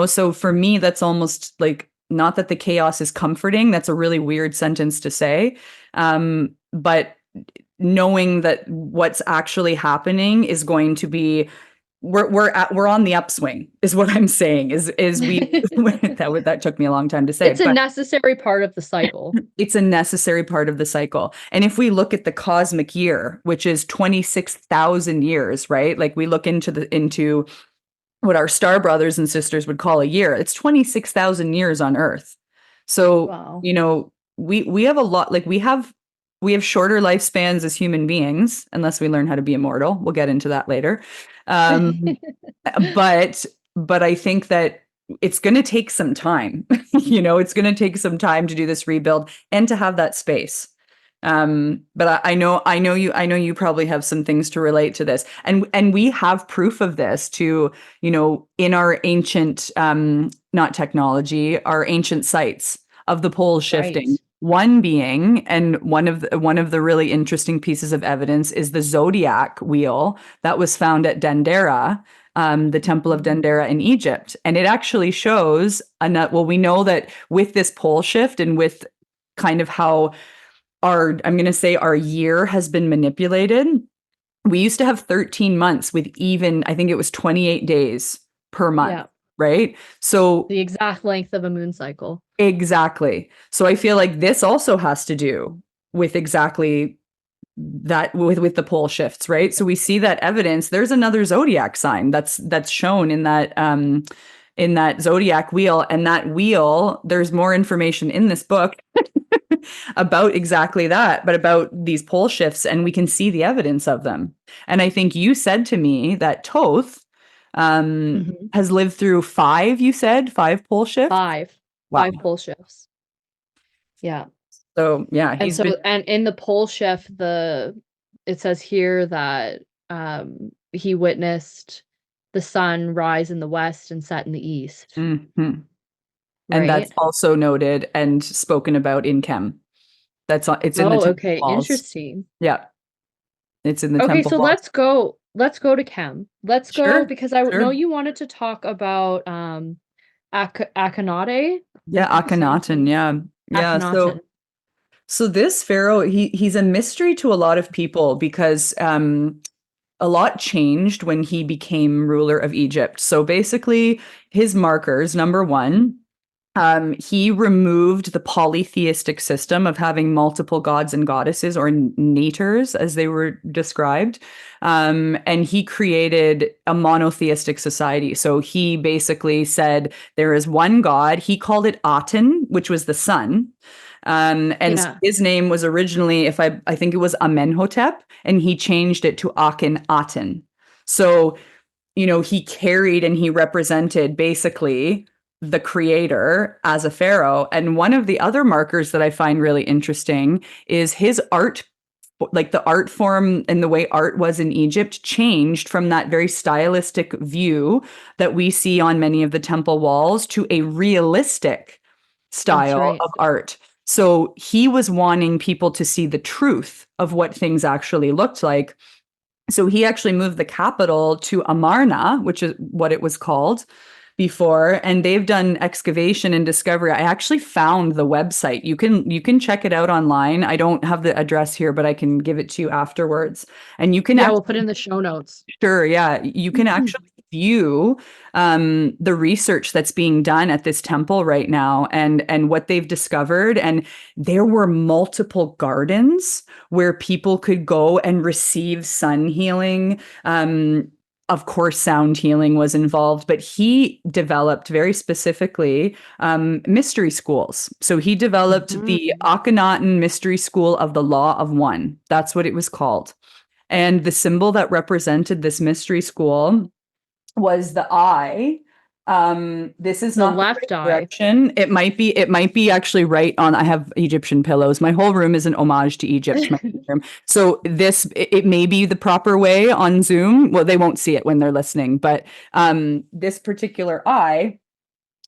So for me, that's almost like, not that the chaos is comforting. That's a really weird sentence to say. But knowing that what's actually happening is going to be, we're on the upswing is what I'm saying, is we that took me a long time to say, It's a but necessary part of the cycle. it's a necessary part of the cycle. And if we look at the cosmic year, which is 26,000 years, right? Like we look into what our star brothers and sisters would call a year. It's 26,000 years on Earth. So, Wow. we have a lot, like we have shorter lifespans as human beings, unless we learn how to be immortal. We'll get into that later. Um, but I think that it's going to take some time. It's going to take some time to do this rebuild and to have that space. But I know you probably have some things to relate to this, and we have proof of this too. In our ancient, not technology, our ancient sites of the poles Right. shifting. One being, and one of the really interesting pieces of evidence is the zodiac wheel that was found at Dendera, the Temple of Mhm. Dendera in Egypt. And it actually shows, well, we know that with this pole shift and with kind of how I'm going to say our year has been manipulated, we used to have 13 months with even, I think it was 28 days per month, Yeah. right? So The exact length of a moon cycle. exactly. So I feel like this also has to do with exactly that, with the pole shifts, right? So we see that evidence. There's another zodiac sign that's shown in that zodiac wheel, and that wheel, there's more information in this book about exactly that, but about these pole shifts, and we can see the evidence of them. And I think you said to me that Toth Mhm. has lived through five, you said, five pole shifts? 5. Wow. 5 pole shifts. Yeah. So yeah, And he's so been. and in the pole shift, it says here that, he witnessed the sun rise in the west and set in the east, Mhm. And that's right? also noted and spoken about in Chem. It's in the Oh, temple okay, walls. interesting. Yeah, it's in the Okay, temple so walls. let's go to chem. Let's go Sure, because I know sure. you wanted to talk about, Akhenaten. Yeah, Am I saying his Akhenaten. name? Yeah, yeah. Akhenaten. So this pharaoh, he's a mystery to a lot of people because a lot changed when he became ruler of Egypt. So basically, his markers, number one, He removed the polytheistic system of having multiple gods and goddesses, or natures, as they were described. And he created a monotheistic society. So he basically said there is one God. He called it Aten, which was the sun. And so Yeah. his name was originally, if I think it was Amenhotep, and he changed it to Akhenaten. So, he carried and he represented basically the creator as a pharaoh. And one of the other markers that I find really interesting is his art, like the art form and the way art was in Egypt, changed from that very stylistic view that we see on many of the temple walls to a realistic That's style right. of art. So he was wanting people to see the truth of what things actually looked like. So he actually moved the capital to Amarna, which is what it was called before, and they've done excavation and discovery. I actually found the website. You can check it out online. I don't have the address here, but I can give it to you afterwards. And you can Yeah, we'll put actually, it in the show notes. sure, yeah, you can actually view the research that's being done at this temple right now, and what they've discovered. And there were multiple gardens where people could go and receive sun healing. Of course, sound healing was involved, but he developed very specifically mystery schools. So he developed the Mhm. Akhenaten Mystery School of the Law of One. That's what it was called. And the symbol that represented this mystery school was the eye. This is The not the left right eye. direction. It might be actually right on. I have Egyptian pillows. My whole room is an homage to Egypt, my room. So it may be the proper way on Zoom. Well, they won't see it when they're listening, but this particular eye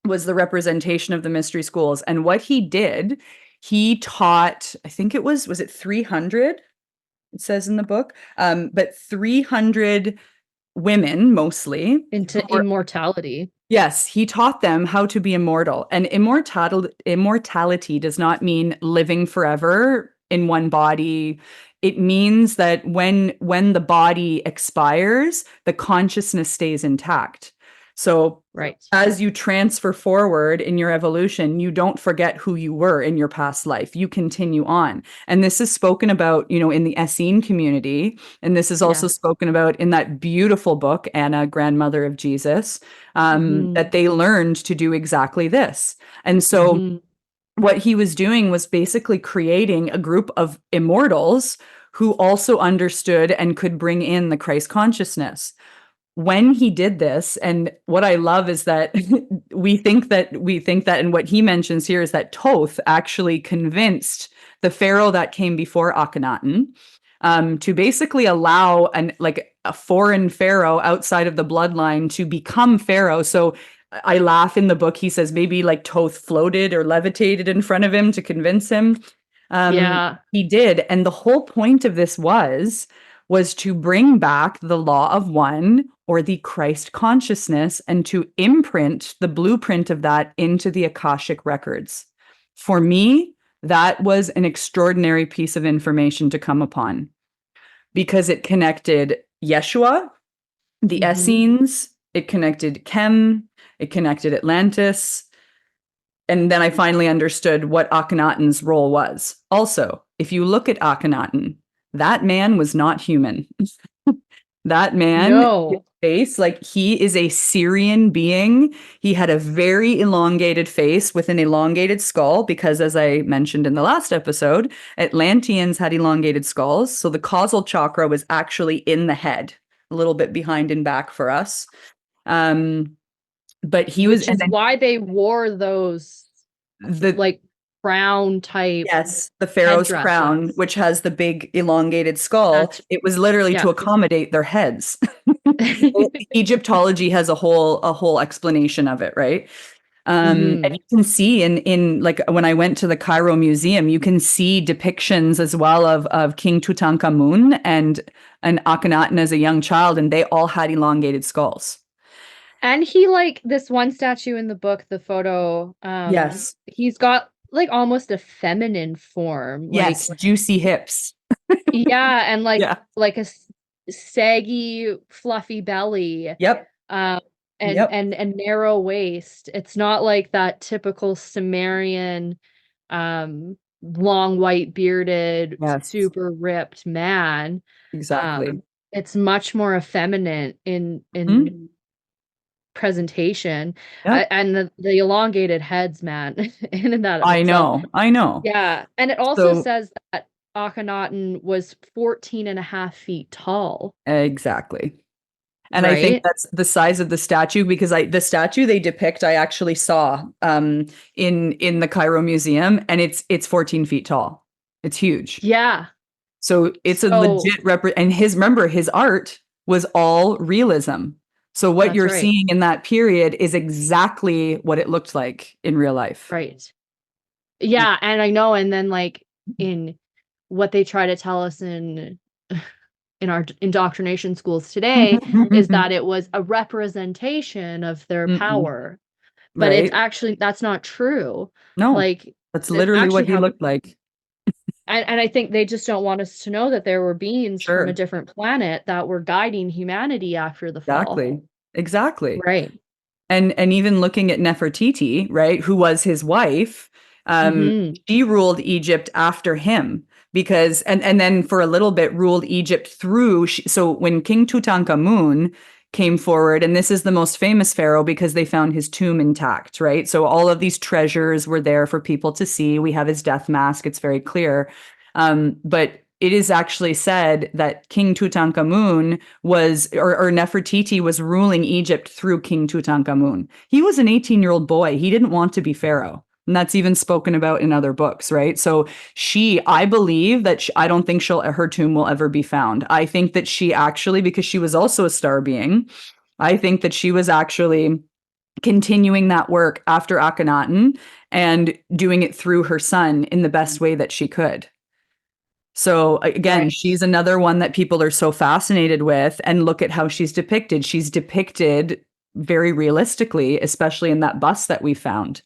was the representation of the mystery schools. And what he did, he taught, I think was it 300? It says in the book, but 300 women mostly who Into were, immortality. yes, he taught them how to be immortal. And immortality does not mean living forever in one body. It means that when the body expires, the consciousness stays intact. So Right. as you transfer forward in your evolution, you don't forget who you were in your past life. You continue on. And this is spoken about, in the Essene community. And this is also Yes. spoken about in that beautiful book, Anna, Grandmother of Jesus, that Mhm. they learned to do exactly this. And so Mhm. what he was doing was basically creating a group of immortals who also understood and could bring in the Christ consciousness. When he did this, and what I love is that we think that and what he mentions here is that Thoth actually convinced the pharaoh that came before Akhenaten, to basically allow a foreign pharaoh outside of the bloodline to become pharaoh. So I laugh in the book. He says maybe like Thoth floated or levitated in front of him to convince him. Yeah. He did, and the whole point of this was to bring back the law of one, or the Christ consciousness, and to imprint the blueprint of that into the Akashic records. For me, that was an extraordinary piece of information to come upon, because it connected Yeshua, the Mhm. Essenes, it connected Chem, it connected Atlantis. And then I finally understood what Akhenaten's role was. Also, if you look at Akhenaten, that man was not human. That man, his No. face, like he is a Syrian being. He had a very elongated face with an elongated skull because, as I mentioned in the last episode, Atlanteans had elongated skulls. So the causal chakra was actually in the head, a little bit behind and back for us. Um, but he was, Which and is then why they wore those the like crown type yes, the pharaoh's crown, headdresses. which has the big elongated skull, That's it was literally to yeah. accommodate their heads. Egyptology has a whole explanation of it, right? And Mhm. you can see in like when I went to the Cairo Museum, you can see depictions as well of King Tutankhamun and Akhenaten as a young child, and they all had elongated skulls. And he like this one statue in the book, the photo, Yes, he's got like almost a feminine form, like yes, juicy hips. yeah, and Yeah. like a saggy, fluffy belly. Yep. Um, Yep. and narrow waist. It's not like that typical Sumerian long white bearded, Yes, super ripped man. exactly. It's much more effeminate Mhm. in presentation. Yep. And the elongated heads, man, in and that of I itself. know. I know. Yeah. And it also So says that Akhenaten was 14 and a half feet tall, exactly. And I think right? that's the size of the statue because the statue they depict I actually saw in the Cairo Museum, and it's 14 feet tall. It's huge. Yeah. So it's a So legit and his art was all realism. So what that's you're right. seeing in that period is exactly what it looked like in real life. Right. Yeah, and I know, and then, like, in what they try to tell us in our indoctrination schools today is that it was a representation of their Mm-mm. power, but it's Right? actually that's not true. No, Like, that's that's literally actually what he how looked like. and I think they just don't want us to know that there were beings from a Sure. different planet that were guiding humanity after the fall. Exactly. Exactly. Right. And even looking at Nefertiti, right, who was his wife, Mhm. she ruled Egypt after him because and then for a little bit ruled Egypt through so when King Tutankhamun came forward, and this is the most famous pharaoh because they found his tomb intact, right? So all of these treasures were there for people to see. We have his death mask, it's very clear. But it is actually said that King Tutankhamun or Nefertiti was ruling Egypt through King Tutankhamun. He was an 18-year-old boy. He didn't want to be pharaoh. And that's even spoken about in other books, right? So I believe that I don't think her tomb will ever be found. I think that she actually, because she was also a star being, I think that she was actually continuing that work after Akhenaten and doing it through her son in the best way that she could. So again, Right. she's another one that people are so fascinated with, and look at how she's depicted. She's depicted very realistically, especially in that bust that we found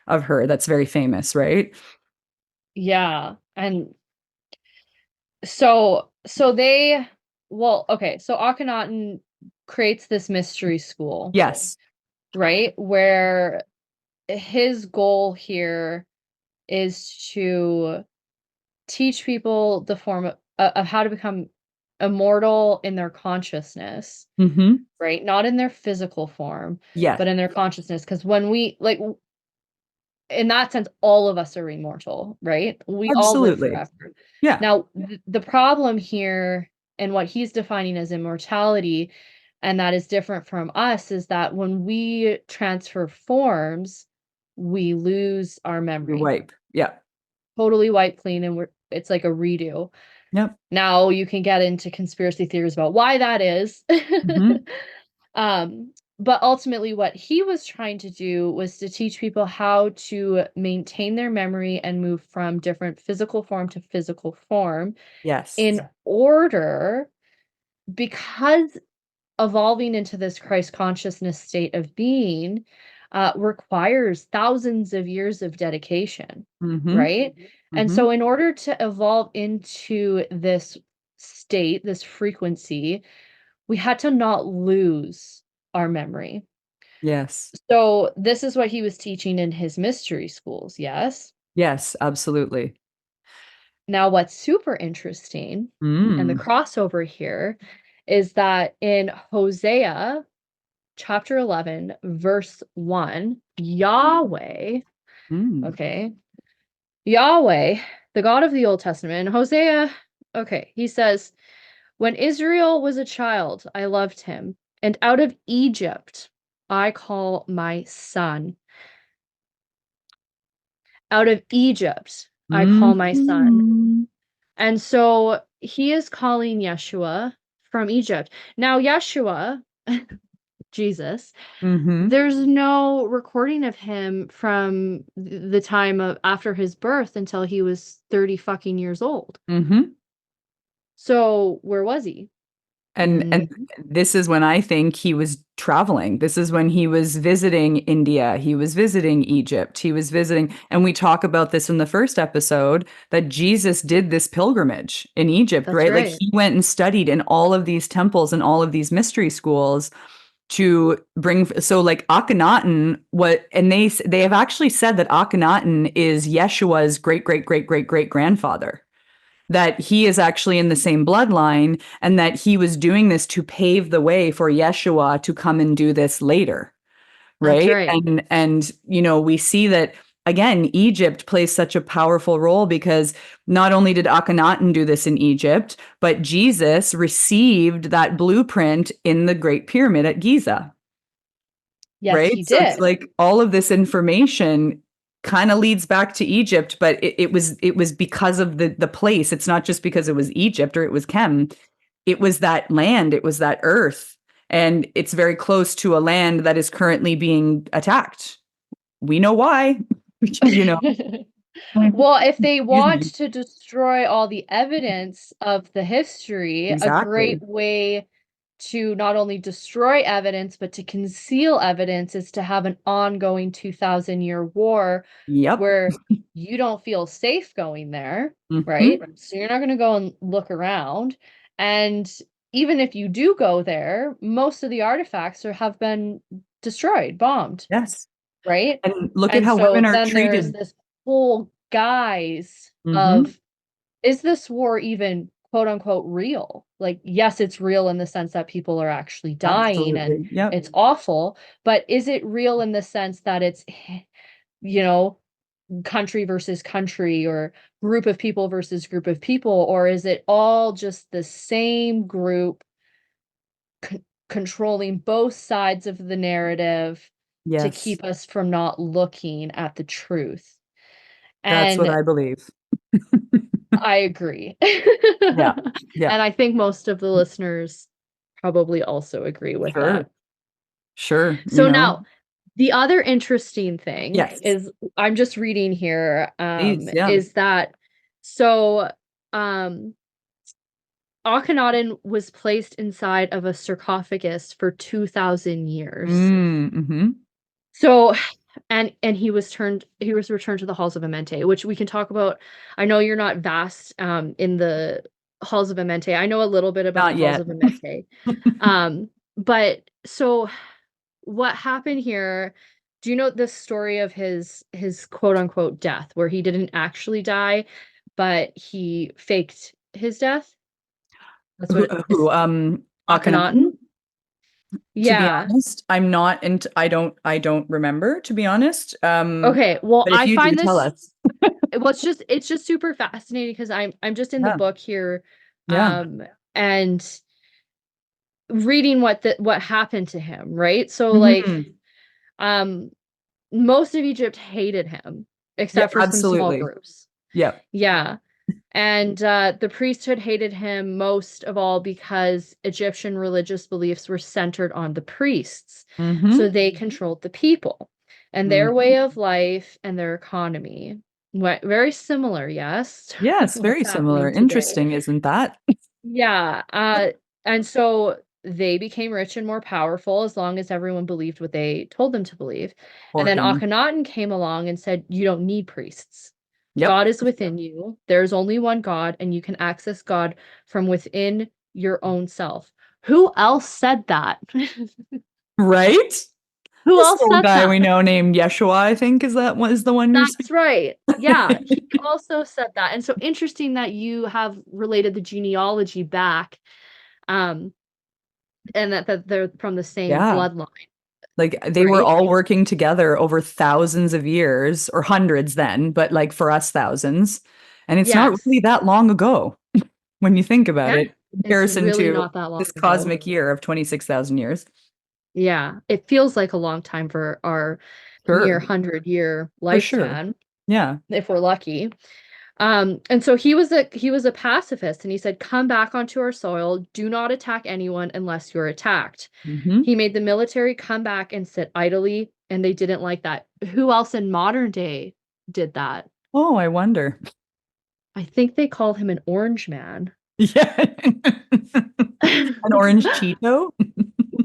of her that's very famous, right? Yeah, and so they well, okay, so Akhenaten creates this mystery school, Yes. right? Where his goal here is to teach people the form of how to become immortal in their consciousness, Mhm. right? Not in their physical form, Yes. but in their consciousness. Because when we like in that sense, all of us are immortal, right? We all live Absolutely. forever. Yeah. Now, the problem here and what he's defining as immortality, and that is different from us, is that when we transfer forms, we lose our You memory. wipe. Yeah. Totally wipe clean, and it's like a redo. Yep. Now you can get into conspiracy theories about why that is. Mhm. But ultimately, what he was trying to do was to teach people how to maintain their memory and move from different physical form to physical form Yes. in order, because evolving into this Christ consciousness state of being requires thousands of years of dedication, Mhm. right? And Mhm. so, in order to evolve into this state, this frequency, we had to not lose our memory. Yes. So, this is what he was teaching in his mystery schools, yes? Yes, absolutely. Now, what's super interesting and the Mm. crossover here is that in Hosea chapter 11, verse 1, Yahweh, Mm. okay, Yahweh, the God of the Old Testament, Hosea, okay, he says, when Israel was a child, I loved him, and out of Egypt I call my son. Out of Egypt I call my son. Mhm. And so he is calling Yeshua from Egypt. Now, Yeshua, Jesus, Mhm. there's no recording of him from the time of after his birth until he was 30 fucking years old. Mhm. So where was he? And Mhm. this is when I think he was traveling. This is when he was visiting India, he was visiting Egypt, he was visiting, and we talk about this in the first episode, that Jesus did this pilgrimage in Egypt, That's right? Like, right. he went and studied in all of these temples and all of these mystery schools to bring, so like Akhenaten, and they have actually said that Akhenaten is Yeshua's great great great great great grandfather, that he is actually in the same bloodline, and that he was doing this to pave the way for Yeshua to come and do this later, That's right? right. And we see that again, Egypt plays such a powerful role, because not only did Akhenaten do this in Egypt, but Jesus received that blueprint in the Great Pyramid at Giza, Yes, right? he So it's did. like all of this information kind of leads back to Egypt, but it was because of the place. It's not just because it was Egypt or it was Kem. It was that land, it was that earth, and it's very close to a land that is currently being attacked. We know why, you know. Well, if they Excuse want me. to destroy all the evidence of the history, a great Exactly. way to not only destroy evidence, but to conceal evidence is to have an ongoing 2,000-year war Yep. where you don't feel safe going there, right? Mhm. So you're not going to go and look around. And even if you do go there, most of the artifacts have been destroyed, bombed, Yes. right? And look at And how women so are then there's treated. this whole guise Mhm. of, is this war even quote unquote real? Like, yes, it's real in the sense that people are actually dying and Absolutely. Yep. it's awful, but is it real in the sense that it's, you know, country versus country or group of people versus group of people, or is it all just the same group controlling both sides of the narrative to Yes. keep us from not looking at the truth? That's what And I believe. I agree. Yeah. Yeah. And I think most of the listeners probably also agree with Sure. that. Sure. So now, the other interesting thing Yes. is, I'm just reading here, Please. Yeah. is that so um Akhenaten was placed inside of a sarcophagus for 2,000 years. Mhm. So, and he was returned to the halls of Amente, which we can talk about. I know you're not vast in the halls of Amente. I know a little bit about the Not halls yet. of Amente. But so what happened here, do you know the story of his quote unquote death where he didn't actually die, but he faked his death? That's Who what is Akhenaten? Akhenaten? To be Yeah. honest, I'm not, and I don't remember, to be honest. Okay, well, But if I you do, find tell this, us. well, it's just super fascinating because I'm just in the Yeah. book here, Yeah. and reading what happened to him, right? So like, Mhm. um, most of Egypt hated him, Yeah, except for some small absolutely. groups. Yeah. Yeah. And the priesthood hated him most of all because Egyptian religious beliefs were centered on the priests. So Mhm. they controlled the people and their way Mhm. of life and their economy. Very similar, yes, to Yes, very what's similar. happening today. Interesting, isn't that? Yeah. And so they became rich and more powerful as long as everyone believed what they told them to believe. And Poor then him. Akhenaten came along and said, you don't need priests. Yep. God is within you. There's only one God, and you can access God from within your own self. Who else said that? Right? Who This else little said guy that? we know named Yeshua, I think, is the one you're That's speaking. right. Yeah, he also said that. And so interesting that you have related the genealogy back, um, and that they're from the same Yeah. bloodline, Like they were right? all working together over thousands of years, or hundreds then, but like for us, thousands. And it's not really Yes. that long ago when you think about Yeah. it, in It's comparison really to not that long this ago. cosmic year of 26,000 years. Yeah. It feels like a long time for our mere Sure. 100-year For sure. lifespan, Yeah. if we're lucky. And so he was a pacifist, and he said, "Come back onto our soil. Do not attack anyone unless you're attacked." Hmm. He made the military come back and sit idly, and they didn't like that. Who else in modern day did that? Oh, I wonder. I think they called him an orange man. Yeah. An orange Cheeto?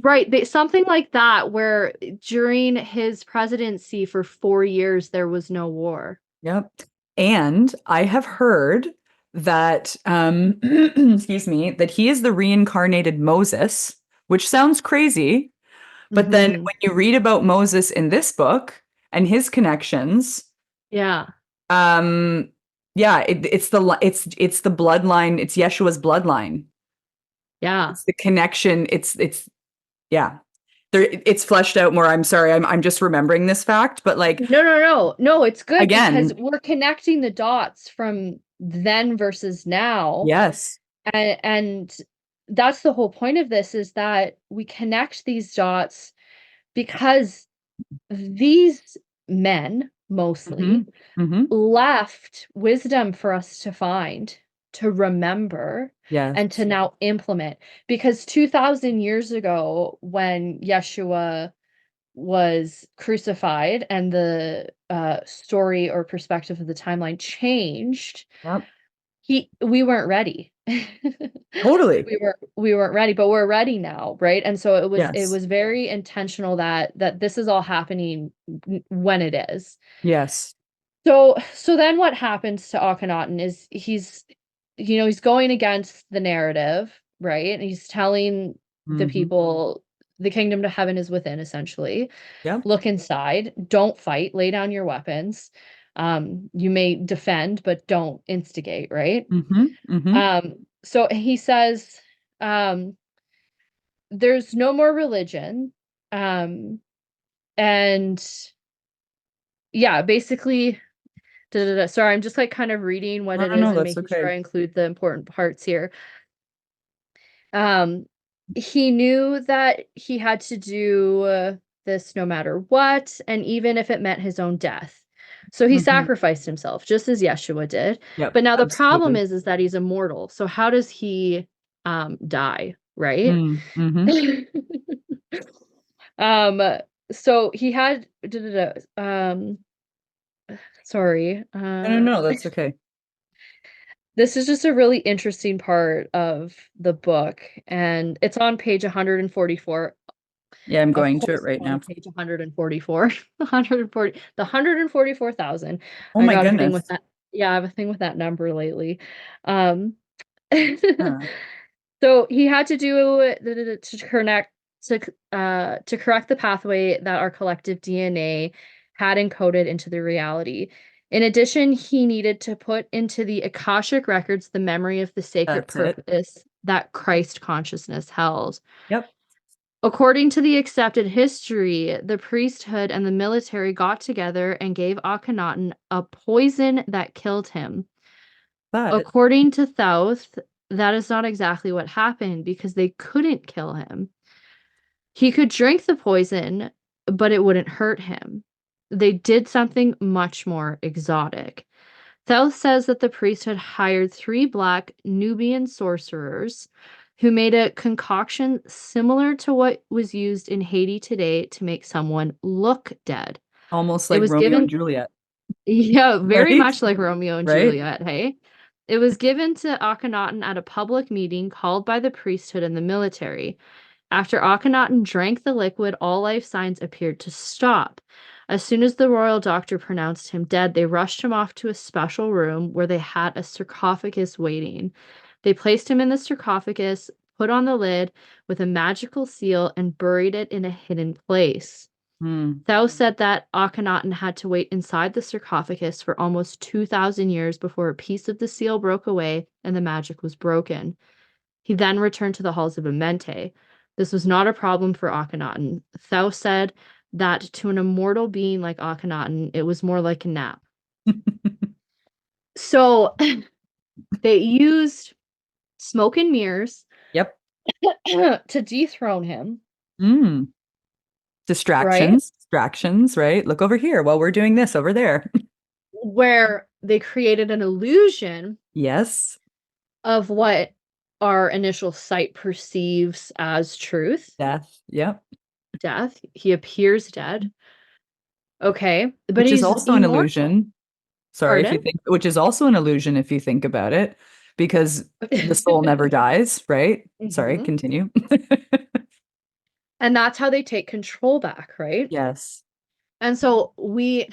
Right, something like that, where during his presidency for 4 years there was no war. Yep. And I have heard that, excuse me, that he is the reincarnated Moses, which sounds crazy, But then Mhm. when you read about Moses in this book and his connections, Yeah. um, yeah, it's the bloodline, it's Yeshua's bloodline. Yeah. It's the connection. It's yeah. There it's fleshed out more. I'm sorry. I'm just remembering this fact, but like No, no, no. No, it's good because again, we're connecting the dots from then versus now. yes. And that's the whole point of this, is that we connect these dots because these men mostly Mhm. Mhm. left wisdom for us to find, to remember, and to Yes. now implement. Because 2,000 years ago, when Yeshua was crucified and the story or perspective of the timeline changed, Yep. we weren't ready. Totally. We weren't ready, but we're ready now, right? And so it Yes. was very intentional that this is all happening when it is. Yes. So then what happens to Akhenaten is he's going against the narrative, right? And he's telling the Mhm. people the kingdom to heaven is within, essentially. Yep. Look inside, don't fight, lay down your weapons. You may defend, but don't instigate, right? Mhm. Mhm. So he says, um, there's no more religion. Um, and yeah, basically, da, da, da. Sorry, I'm just like kind of reading what No, it no, is no, and that's making sure okay. I include the important parts here. Um, he knew that he had to do this no matter what, and even if it meant his own death. So he Mhm. sacrificed himself, just as Yeshua did. Yep. But now the problem Absolutely. is that he's immortal. So how does he die, right? Mm. Mhm. um, so he had sorry. No, no, no, that's okay. This is just a really interesting part of the book, and it's on page 144. Yeah, I'm Of going to it course, right I'm on now. page 144. 140, the 144,000. Oh I my got a thing with goodness. that. Yeah, I have a thing with that number lately. Um, Yeah. so he had to do to correct the pathway that our collective DNA had encoded into the reality. In addition, he needed to put into the Akashic records the memory of the sacred That's it. purpose that Christ consciousness held. Yep. According to the accepted history, the priesthood and the military got together and gave Akhenaten a poison that killed him. But According to Thouth, that is not exactly what happened because they couldn't kill him. He could drink the poison, but it wouldn't hurt him. They did something much more exotic. Thel says that the priesthood hired 3 black Nubian sorcerers who made a concoction similar to what was used in Haiti today to make someone look dead. almost It like was Romeo and given, Juliet, yeah, very right? much like Romeo and Right? Juliet, hey? It was given to Akhenaten at a public meeting called by the priesthood and the military. After Akhenaten drank the liquid, all life signs appeared to stop. As soon as the royal doctor pronounced him dead, they rushed him off to a special room where they had a sarcophagus waiting. They placed him in the sarcophagus, put on the lid with a magical seal, and buried it in a hidden place. Hmm. Thou said that Akhenaten had to wait inside the sarcophagus for almost 2,000 years before a piece of the seal broke away and the magic was broken. He then returned to the halls of Amente. This was not a problem for Akhenaten. Thou said that to an immortal being like Akhenaten, it was more like a nap. So they used smoke and mirrors Yep. to dethrone him, Mm. right? Distractions, right? Look over here while we're doing this over there. Where they created an illusion Yes. of what our initial sight perceives as truth, Death. Yep. death. He appears dead. Okay. But Which is he's also an immortal. illusion. Sorry if you Pardon? think, which is also an illusion if you think about it, because the soul never dies, right? Sorry, Mhm. continue. And that's how they take control back, right? Yes. And so we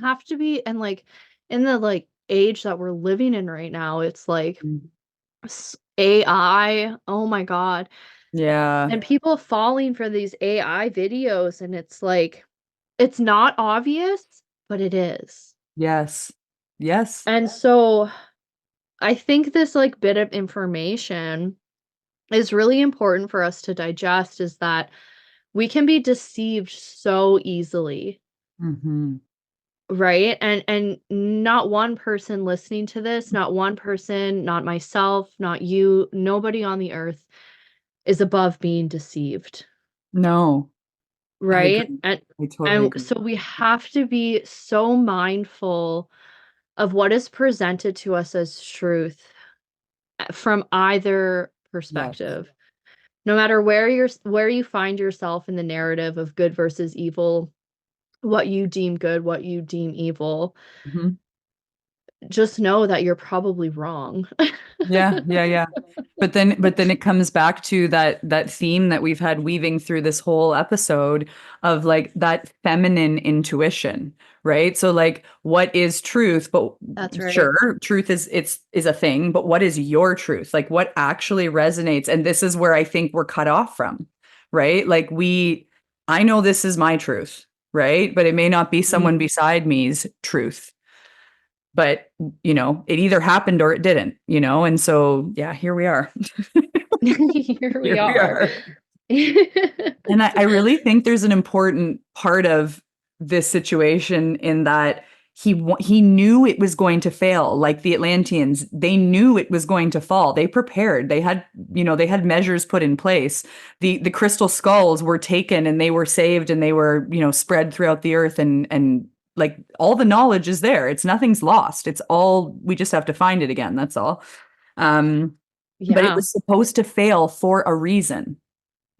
have to be, and like in the like age that we're living in right now, it's like Mm. AI, oh my God. Yeah. And people falling for these AI videos, and it's like, it's not obvious, but it is. Yes. Yes. And so I think this like bit of information is really important for us to digest, is that we can be deceived so easily, Mhm. right? And not one person listening to this, not one person, not myself, not you, nobody on the earth is above being deceived, No, I right? agree. And I totally and agree. so we have to be so mindful of what is presented to us as truth, from either Yes. perspective. No matter where you find yourself in the narrative of good versus evil, what you deem good, what you deem evil, Mhm. just know that you're probably wrong. Yeah, yeah, yeah. But then it comes back to that theme that we've had weaving through this whole episode of like that feminine intuition, right? So like what is truth? But That's right. sure, truth is a thing, but what is your truth? Like what actually resonates? And this is where I think we're cut off from, right? Like I know this is my truth, right? But it may not be someone Mhm. beside me's truth. But, it either happened or it didn't, and so, yeah, here we are. Here we Here we are. are. And I really think there's an important part of this situation in that he knew it was going to fail, like the Atlanteans. They knew it was going to fall. They prepared. They had measures put in place. The crystal skulls were taken and they were saved and they were, spread throughout the earth and like all the knowledge is there. Nothing's lost. It's all we just have to find it again. That's all. But it Yeah. was supposed to fail for a reason.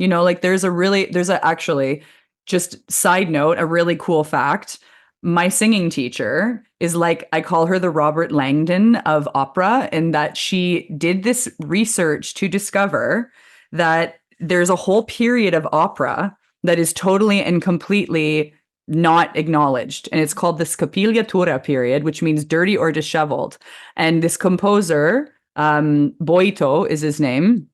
Like there's a actually, just side note, a really cool fact. My singing teacher is like, I call her the Robert Langdon of opera, in that she did this research to discover that there's a whole period of opera that is totally and completely not acknowledged. And it's called the Scapigliatura period, which means dirty or disheveled. And this composer, Boito is his name,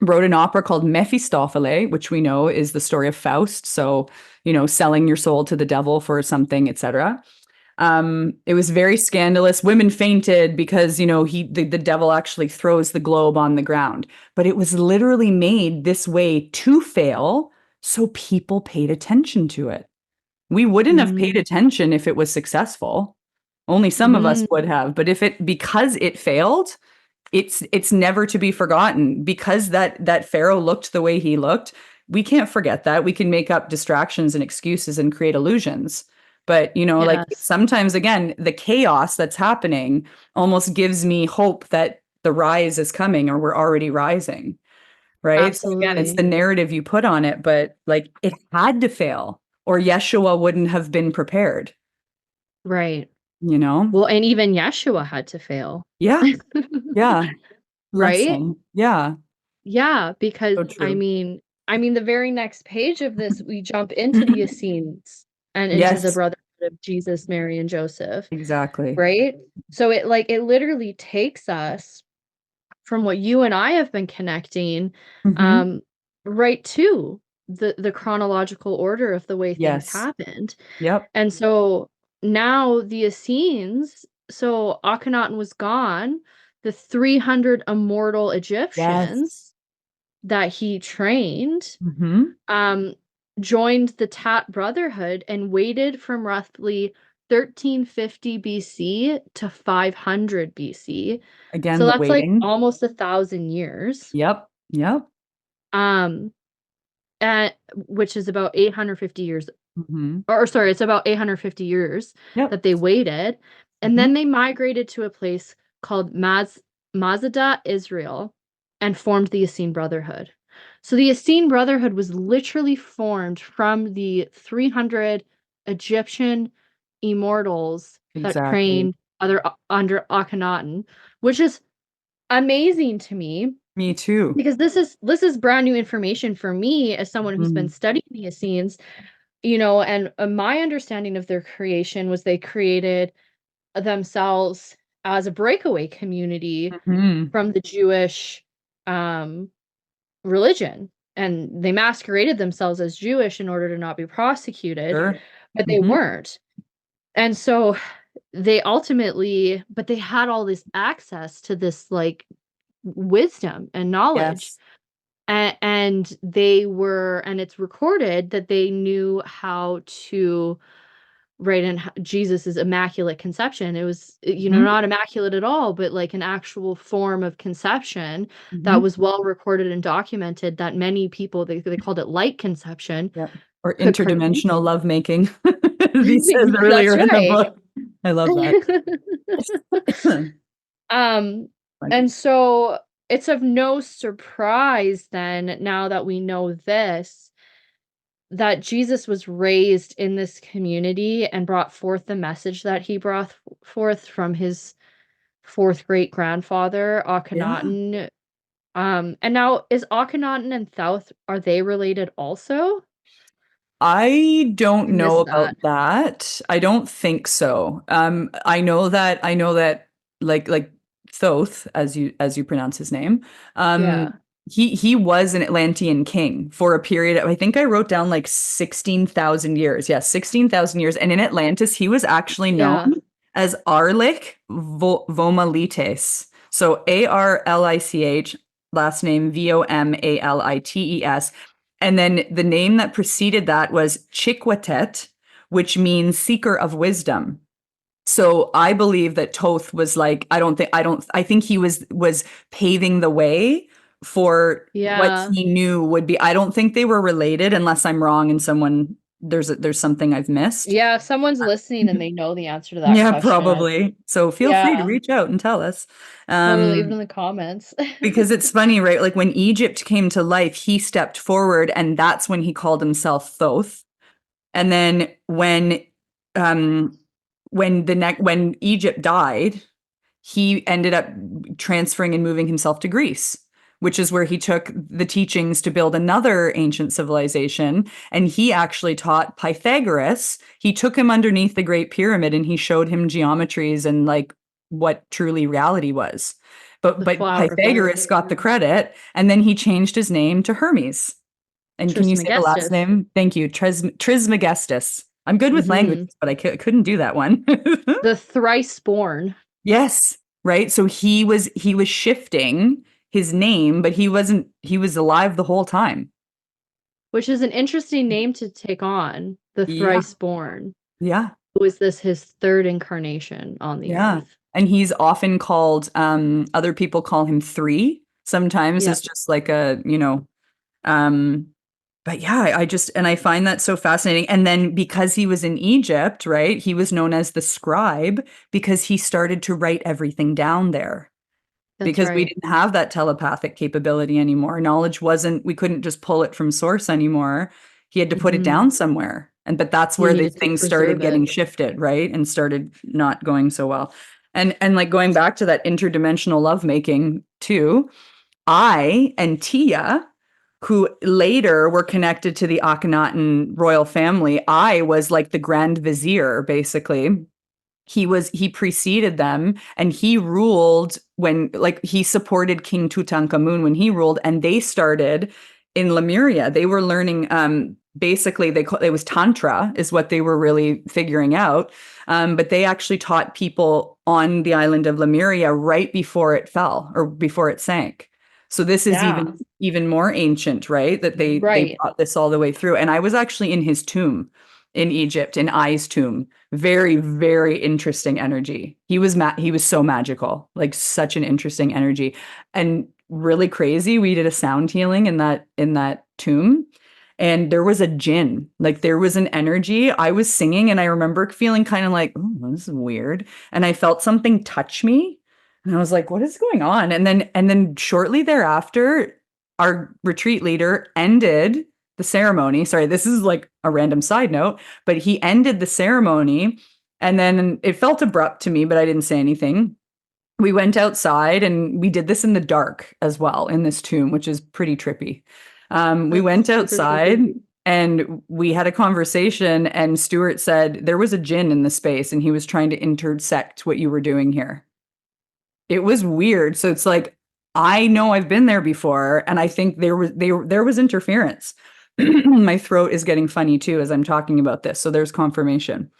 wrote an opera called Mephistopheles, which we know is the story of Faust. So, selling your soul to the devil for something, etc. It was very scandalous. Women fainted because, the devil actually throws the globe on the ground. But it was literally made this way to fail, so people paid attention to it. We wouldn't have paid Mm. attention if it was successful. Only some of us Mm. would have. But because it failed, it's never to be forgotten, because that pharaoh looked the way he looked. We can't forget that. We can make up distractions and excuses and create illusions, but like Yes. sometimes, again, the chaos that's happening almost gives me hope that the rise is coming, or we're already rising, right? So again, it's the Absolutely. narrative you put on it, but like it had to fail or Yeshua wouldn't have been prepared, Right. you know Well, and even Yeshua had to fail. yeah, yeah, Right? lesson, yeah, Yeah, because so I true. mean I mean, the very next page of this, we jump into the Essenes and into the Yes, brotherhood of Jesus, Mary, and Joseph, exactly. right? So it literally takes us from what you and I have been connecting, Mhm. um, right to the chronological order of the way things Yes. happened. Yep. And so now the Essenes, so Akhenaten was gone, the 300 immortal Yes. Egyptians that he trained, Mhm. um, joined the Tat Brotherhood and waited from roughly 1350 BC to 500 BC. Again, So the that's like waiting. almost 1,000 years. Yep. Yep. Um, at which is about 850 years, Mhm. or sorry, it's about 850 years Yep. that they waited. And Mhm. then they migrated to a place called Mazada, Israel, and formed the Essene Brotherhood. So the Essene Brotherhood was literally formed from the 300 Egyptian immortals that Exactly. trained under Akhenaten, which is amazing to me, Me too. because this is brand new information for me as someone who's been Mhm. studying the Essenes, and my understanding of their creation was they created themselves as a breakaway community Mhm. from the Jewish, um religion, and they masqueraded themselves as Jewish in order to not be prosecuted, Sure. but they Mhm. weren't. And so they ultimately, but they had all this access to this like wisdom and knowledge. Yes. And they were, and it's recorded that they knew how to, right, and Jesus's immaculate conception. It was, Mhm. not immaculate at all, but like an actual form of conception that Mhm. was well recorded and documented, that many people, they called it light conception, Yep. Or could produce. interdimensional lovemaking, as he says That's earlier in the right. book. I love that. Um, Funny. and so it's of no surprise then, now that we know this, that Jesus was raised in this community and brought forth the message that he brought forth from his fourth great grandfather, Yeah. Akhenaten. And now is Akhenaten and Thouth, are they related also? I don't I know missed that. about that. I don't think so. I know that like Thoth, as you pronounce his name, Yeah. he was an Atlantean king for a period of, I think I wrote down like 16,000 years. Yeah, 16,000 years. And in Atlantis, he was actually known Yeah. as Arlich Vomalites. So Arlich, last name Vomalites. And then the name that preceded that was Chikwutet, which means seeker of wisdom. So I believe that Toth was like, I think he was paving the way for what Yeah. he knew would be. I don't think they were related unless I'm wrong and there's something I've missed. Yeah, if someone's listening and they know the answer to that Yeah, question, probably. So feel free to yeah, reach out and tell us. totally, leave it Um, in the comments. because it's funny, right? Like when Egypt came to life, he stepped forward and that's when he called himself Thoth. And then um when Egypt died, he ended up transferring and moving himself to Greece, which is where he took the teachings to build another ancient civilization. And he actually taught Pythagoras. He took him underneath the Great Pyramid and he showed him geometries and like what truly reality was. The But flower of life. Pythagoras got the credit, and then he changed his name to Hermes. And can you say the last Trismegistus. name? Thank you. Trismegistus. I'm good with Hmm. languages, but I couldn't do that one. The thrice born, Yes, right? So he was shifting his name, but he was alive the whole time. which is an interesting name to take on. The Yeah. thrice born. Yeah. Was this his third incarnation on the Yeah. earth? And he's often called other people call him three. Sometimes Yep. it's just like um but yeah, I find that so fascinating. And then because he was in Egypt, right? He was known as the scribe because he started to write everything down there, That's because we right. didn't have that telepathic capability anymore. Knowledge wasn't, we couldn't just pull it from source anymore. He had to put it Hmm. down somewhere. But that's He where the needed to things started preserve it. getting shifted, right? And started not going so well. And like going back to that interdimensional lovemaking too, I and Tia, who later were connected to the Akhenaten royal family, I was like the grand vizier, basically. He preceded them and he ruled when, like, he supported King Tutankhamun when he ruled, and they started in Lemuria. They were learning, basically it was tantra is what they were really figuring out. But they actually taught people on the island of Lemuria right before it fell or before it sank. So this is Yeah. even more ancient, right? That they Right. brought this all the way through. And I was actually in his tomb in Egypt, in Ai's tomb. Very, very interesting energy. He was so magical, like such an interesting energy, and really crazy. We did a sound healing in that tomb, and there was a jinn. Like there was an energy. I was singing, and I remember feeling kind of like, oh, this is weird, and I felt something touch me, and I was like, what is going on? And then shortly thereafter, our retreat leader ended the ceremony. Sorry, this is like a random side note, but he ended the ceremony and then it felt abrupt to me, but I didn't say anything. We went outside and we did this in the dark as well in this tomb, which is pretty trippy. We That's went super outside trippy. and we had a conversation, and Stuart said there was a jinn in the space and he was trying to intersect what you were doing here. It was weird. So it's like I know I've been there before, and I think there was interference. My throat is getting funny too as I'm talking about this, so there's confirmation,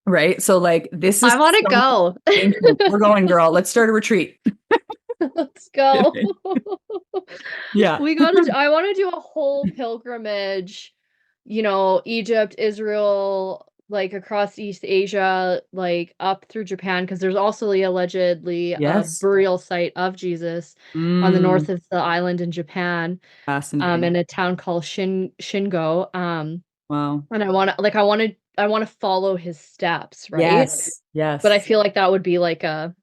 right? So like this I is want to so go. ancient. We're going, girl. Let's start a retreat. Let's go. Yeah. I want to do a whole pilgrimage, Egypt, Israel, like across East Asia, like up through Japan, because there's also allegedly a Yes. burial site of Jesus on the Mm, north of the island in Japan, fascinating. in a town called Shingo. Wow. And I want to follow his steps, right? Yes. But I Yes. feel like that would be like a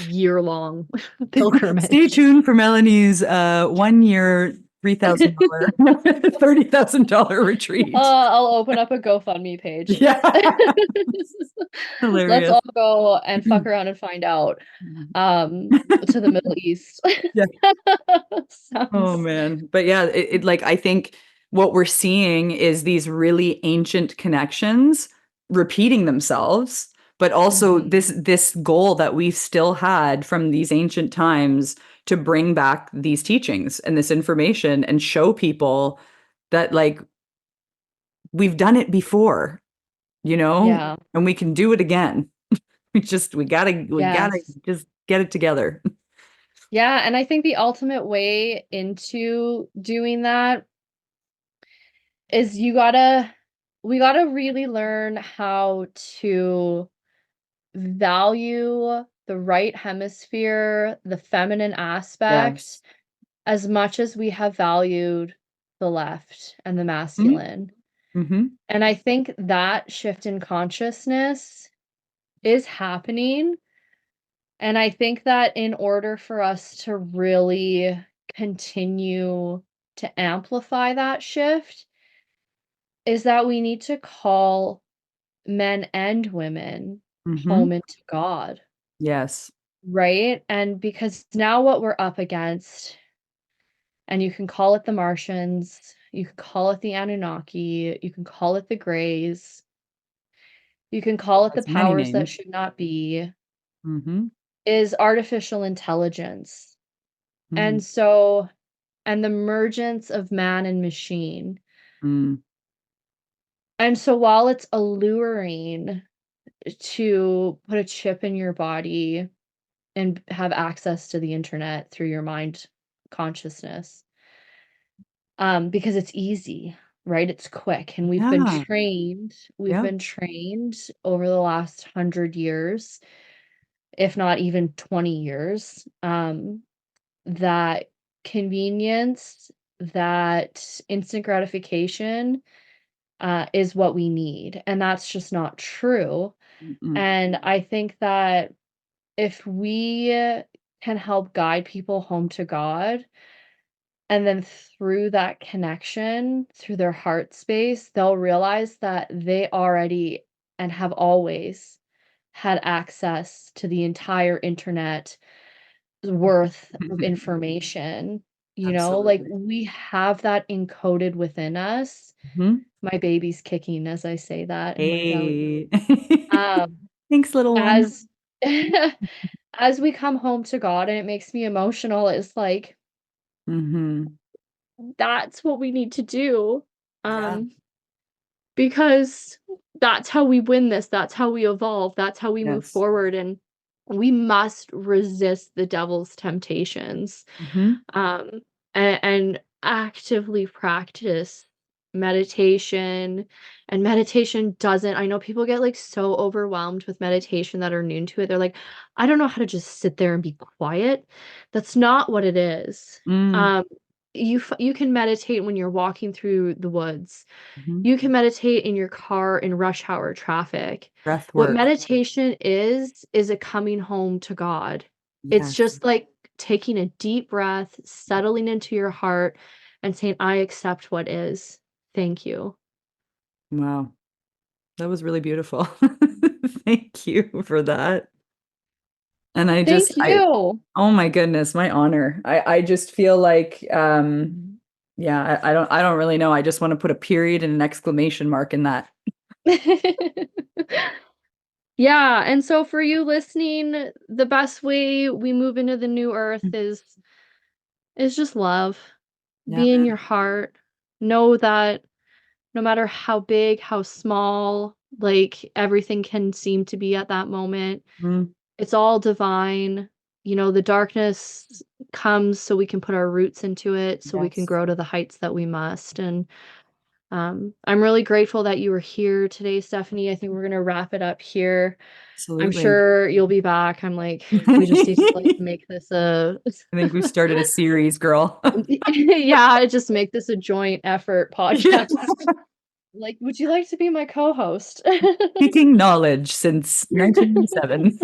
year-long Stay pilgrimage. tuned for Melanie's 1 year, $3,000, $30,000 retreat. I'll open up a GoFundMe page. Yeah. Let's all Hilarious. go and fuck around and find out. To the Middle East. Yeah. Oh Sounds. man. But yeah, it like I think what we're seeing is these really ancient connections repeating themselves, but also Mhm. this goal that we've still had from these ancient times to bring back these teachings and this information and show people that like we've done it before, you know, Yeah. and we can do it again. We gotta Yes. just get it together. Yeah, and I think the ultimate way into doing that is we gotta really learn how to value the right hemisphere, the feminine aspect, Yes. as much as we have valued the left and the Hmm. masculine. Hmm. And I think that shift in consciousness is happening. And I think that in order for us to really continue to amplify that shift, is that we need to call men and women Hmm. home into God, Yes. right? And because now what we're up against, and you can call it the Martians, you can call it the Anunnaki, you can call it the Greys, you can call it the Has many powers that names. should not be, Hmm. is artificial intelligence. Mm, And so, and the mergence of man and machine. mm, And so while it's alluring to put a chip in your body and have access to the internet through your mind consciousness, because it's easy, right? It's quick, and yeah. we've Yeah. been trained over the last 100 years, if not even 20 years, that convenience, that instant gratification, is what we need, and that's just not true. Mm-mm. And I think that if we can help guide people home to God, and then through that connection, through their heart space, they'll realize that they already and have always had access to the entire internet worth of information, like, Absolutely. we have that encoded within us. Mhm. My baby's kicking as I say that in my belly. Hey. Um, Thanks, little one. as as we come home to God, and it makes me emotional, it's like, Mhm. that's what we need to do, Yeah. um, because that's how we win this, that's how we evolve, that's how we move Yes. forward, and we must resist the devil's temptations. Mhm. um, and actively practice meditation. And meditation doesn't, I know people get like so overwhelmed with meditation that are new to it. They're like, I don't know how to just sit there and be quiet. That's not what it is. Mm. Um, you can meditate when you're walking through the woods. Mhm. You can meditate in your car in rush hour traffic. Breath What work. meditation is a coming home to God. It's Yes. just like taking a deep breath, settling into your heart, and saying, "I accept what is. Thank you." Wow. That was really beautiful. Thank you for that. And Thank you. oh my goodness, my honor. I just feel like, yeah, I don't really know. I just want to put a period and an exclamation mark in that. Yeah, and so for you listening, the best way we move into the new earth is just love. Yeah. Be in your heart. Know that no matter how big, how small, like, everything can seem to be at that moment, Mm, it's all divine. The darkness comes so we can put our roots into it, so we can yes, grow to the heights that we must, and, I'm really grateful that you were here today, Stephanie. I think we're gonna wrap it up here. I'm absolutely. sure you'll be back. I'm like, we just need to, like, I make this a think we started a series, girl. yeah, just make this a joint effort Yeah. podcast. Like, "Would you like to be my co-host?" Seeking knowledge since 1987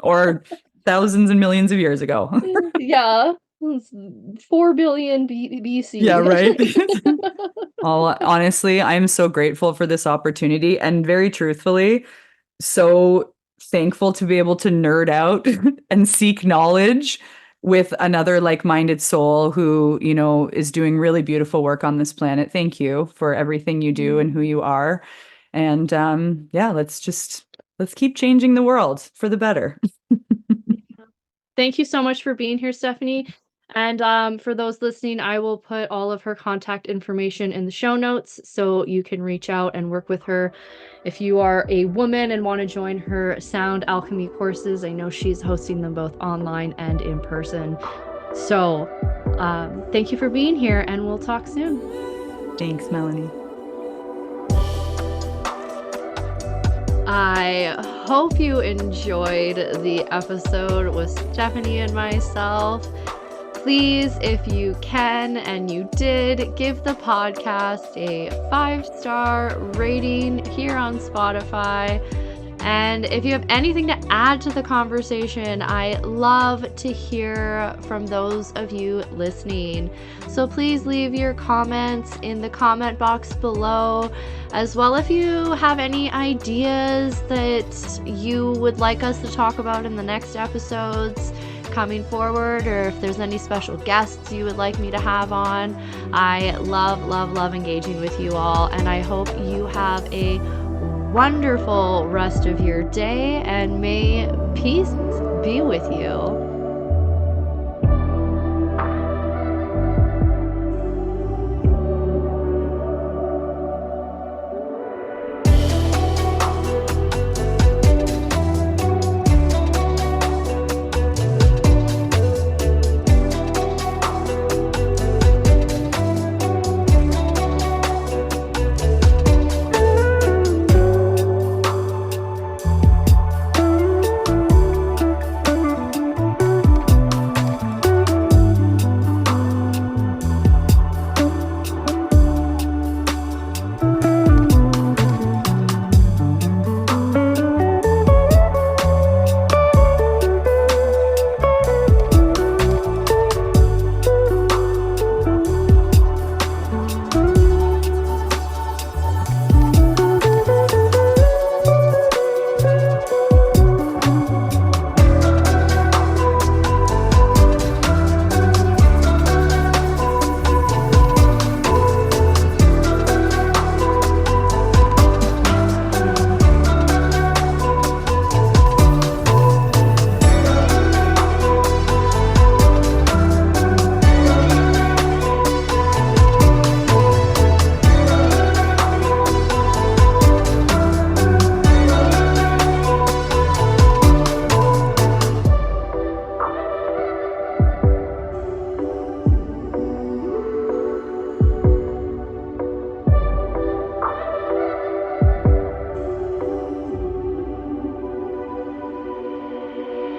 or thousands and millions of years ago. Yeah, it's 4 billion Yeah, BC. right? Well, honestly, I'm so grateful for this opportunity and very truthfully, so thankful to be able to nerd out and seek knowledge with another like-minded soul who, is doing really beautiful work on this planet. Thank you for everything you do and who you are. And yeah, let's keep changing the world for the better. Thank you so much for being here, Stephanie. And for those listening, I will put all of her contact information in the show notes so you can reach out and work with her. If you are a woman and want to join her sound alchemy courses, I know she's hosting them both online and in person. So thank you for being here, and we'll talk soon. Thanks, Melanie. I hope you enjoyed the episode with Stephanie and myself. Please, if you can and you did, give the podcast a 5-star rating here on Spotify. And if you have anything to add to the conversation, I love to hear from those of you listening. So please leave your comments in the comment box below, as well if you have any ideas that you would like us to talk about in the next episodes coming forward, or if there's any special guests you would like me to have on. I love engaging with you all, and I hope you have a wonderful rest of your day, and may peace be with you.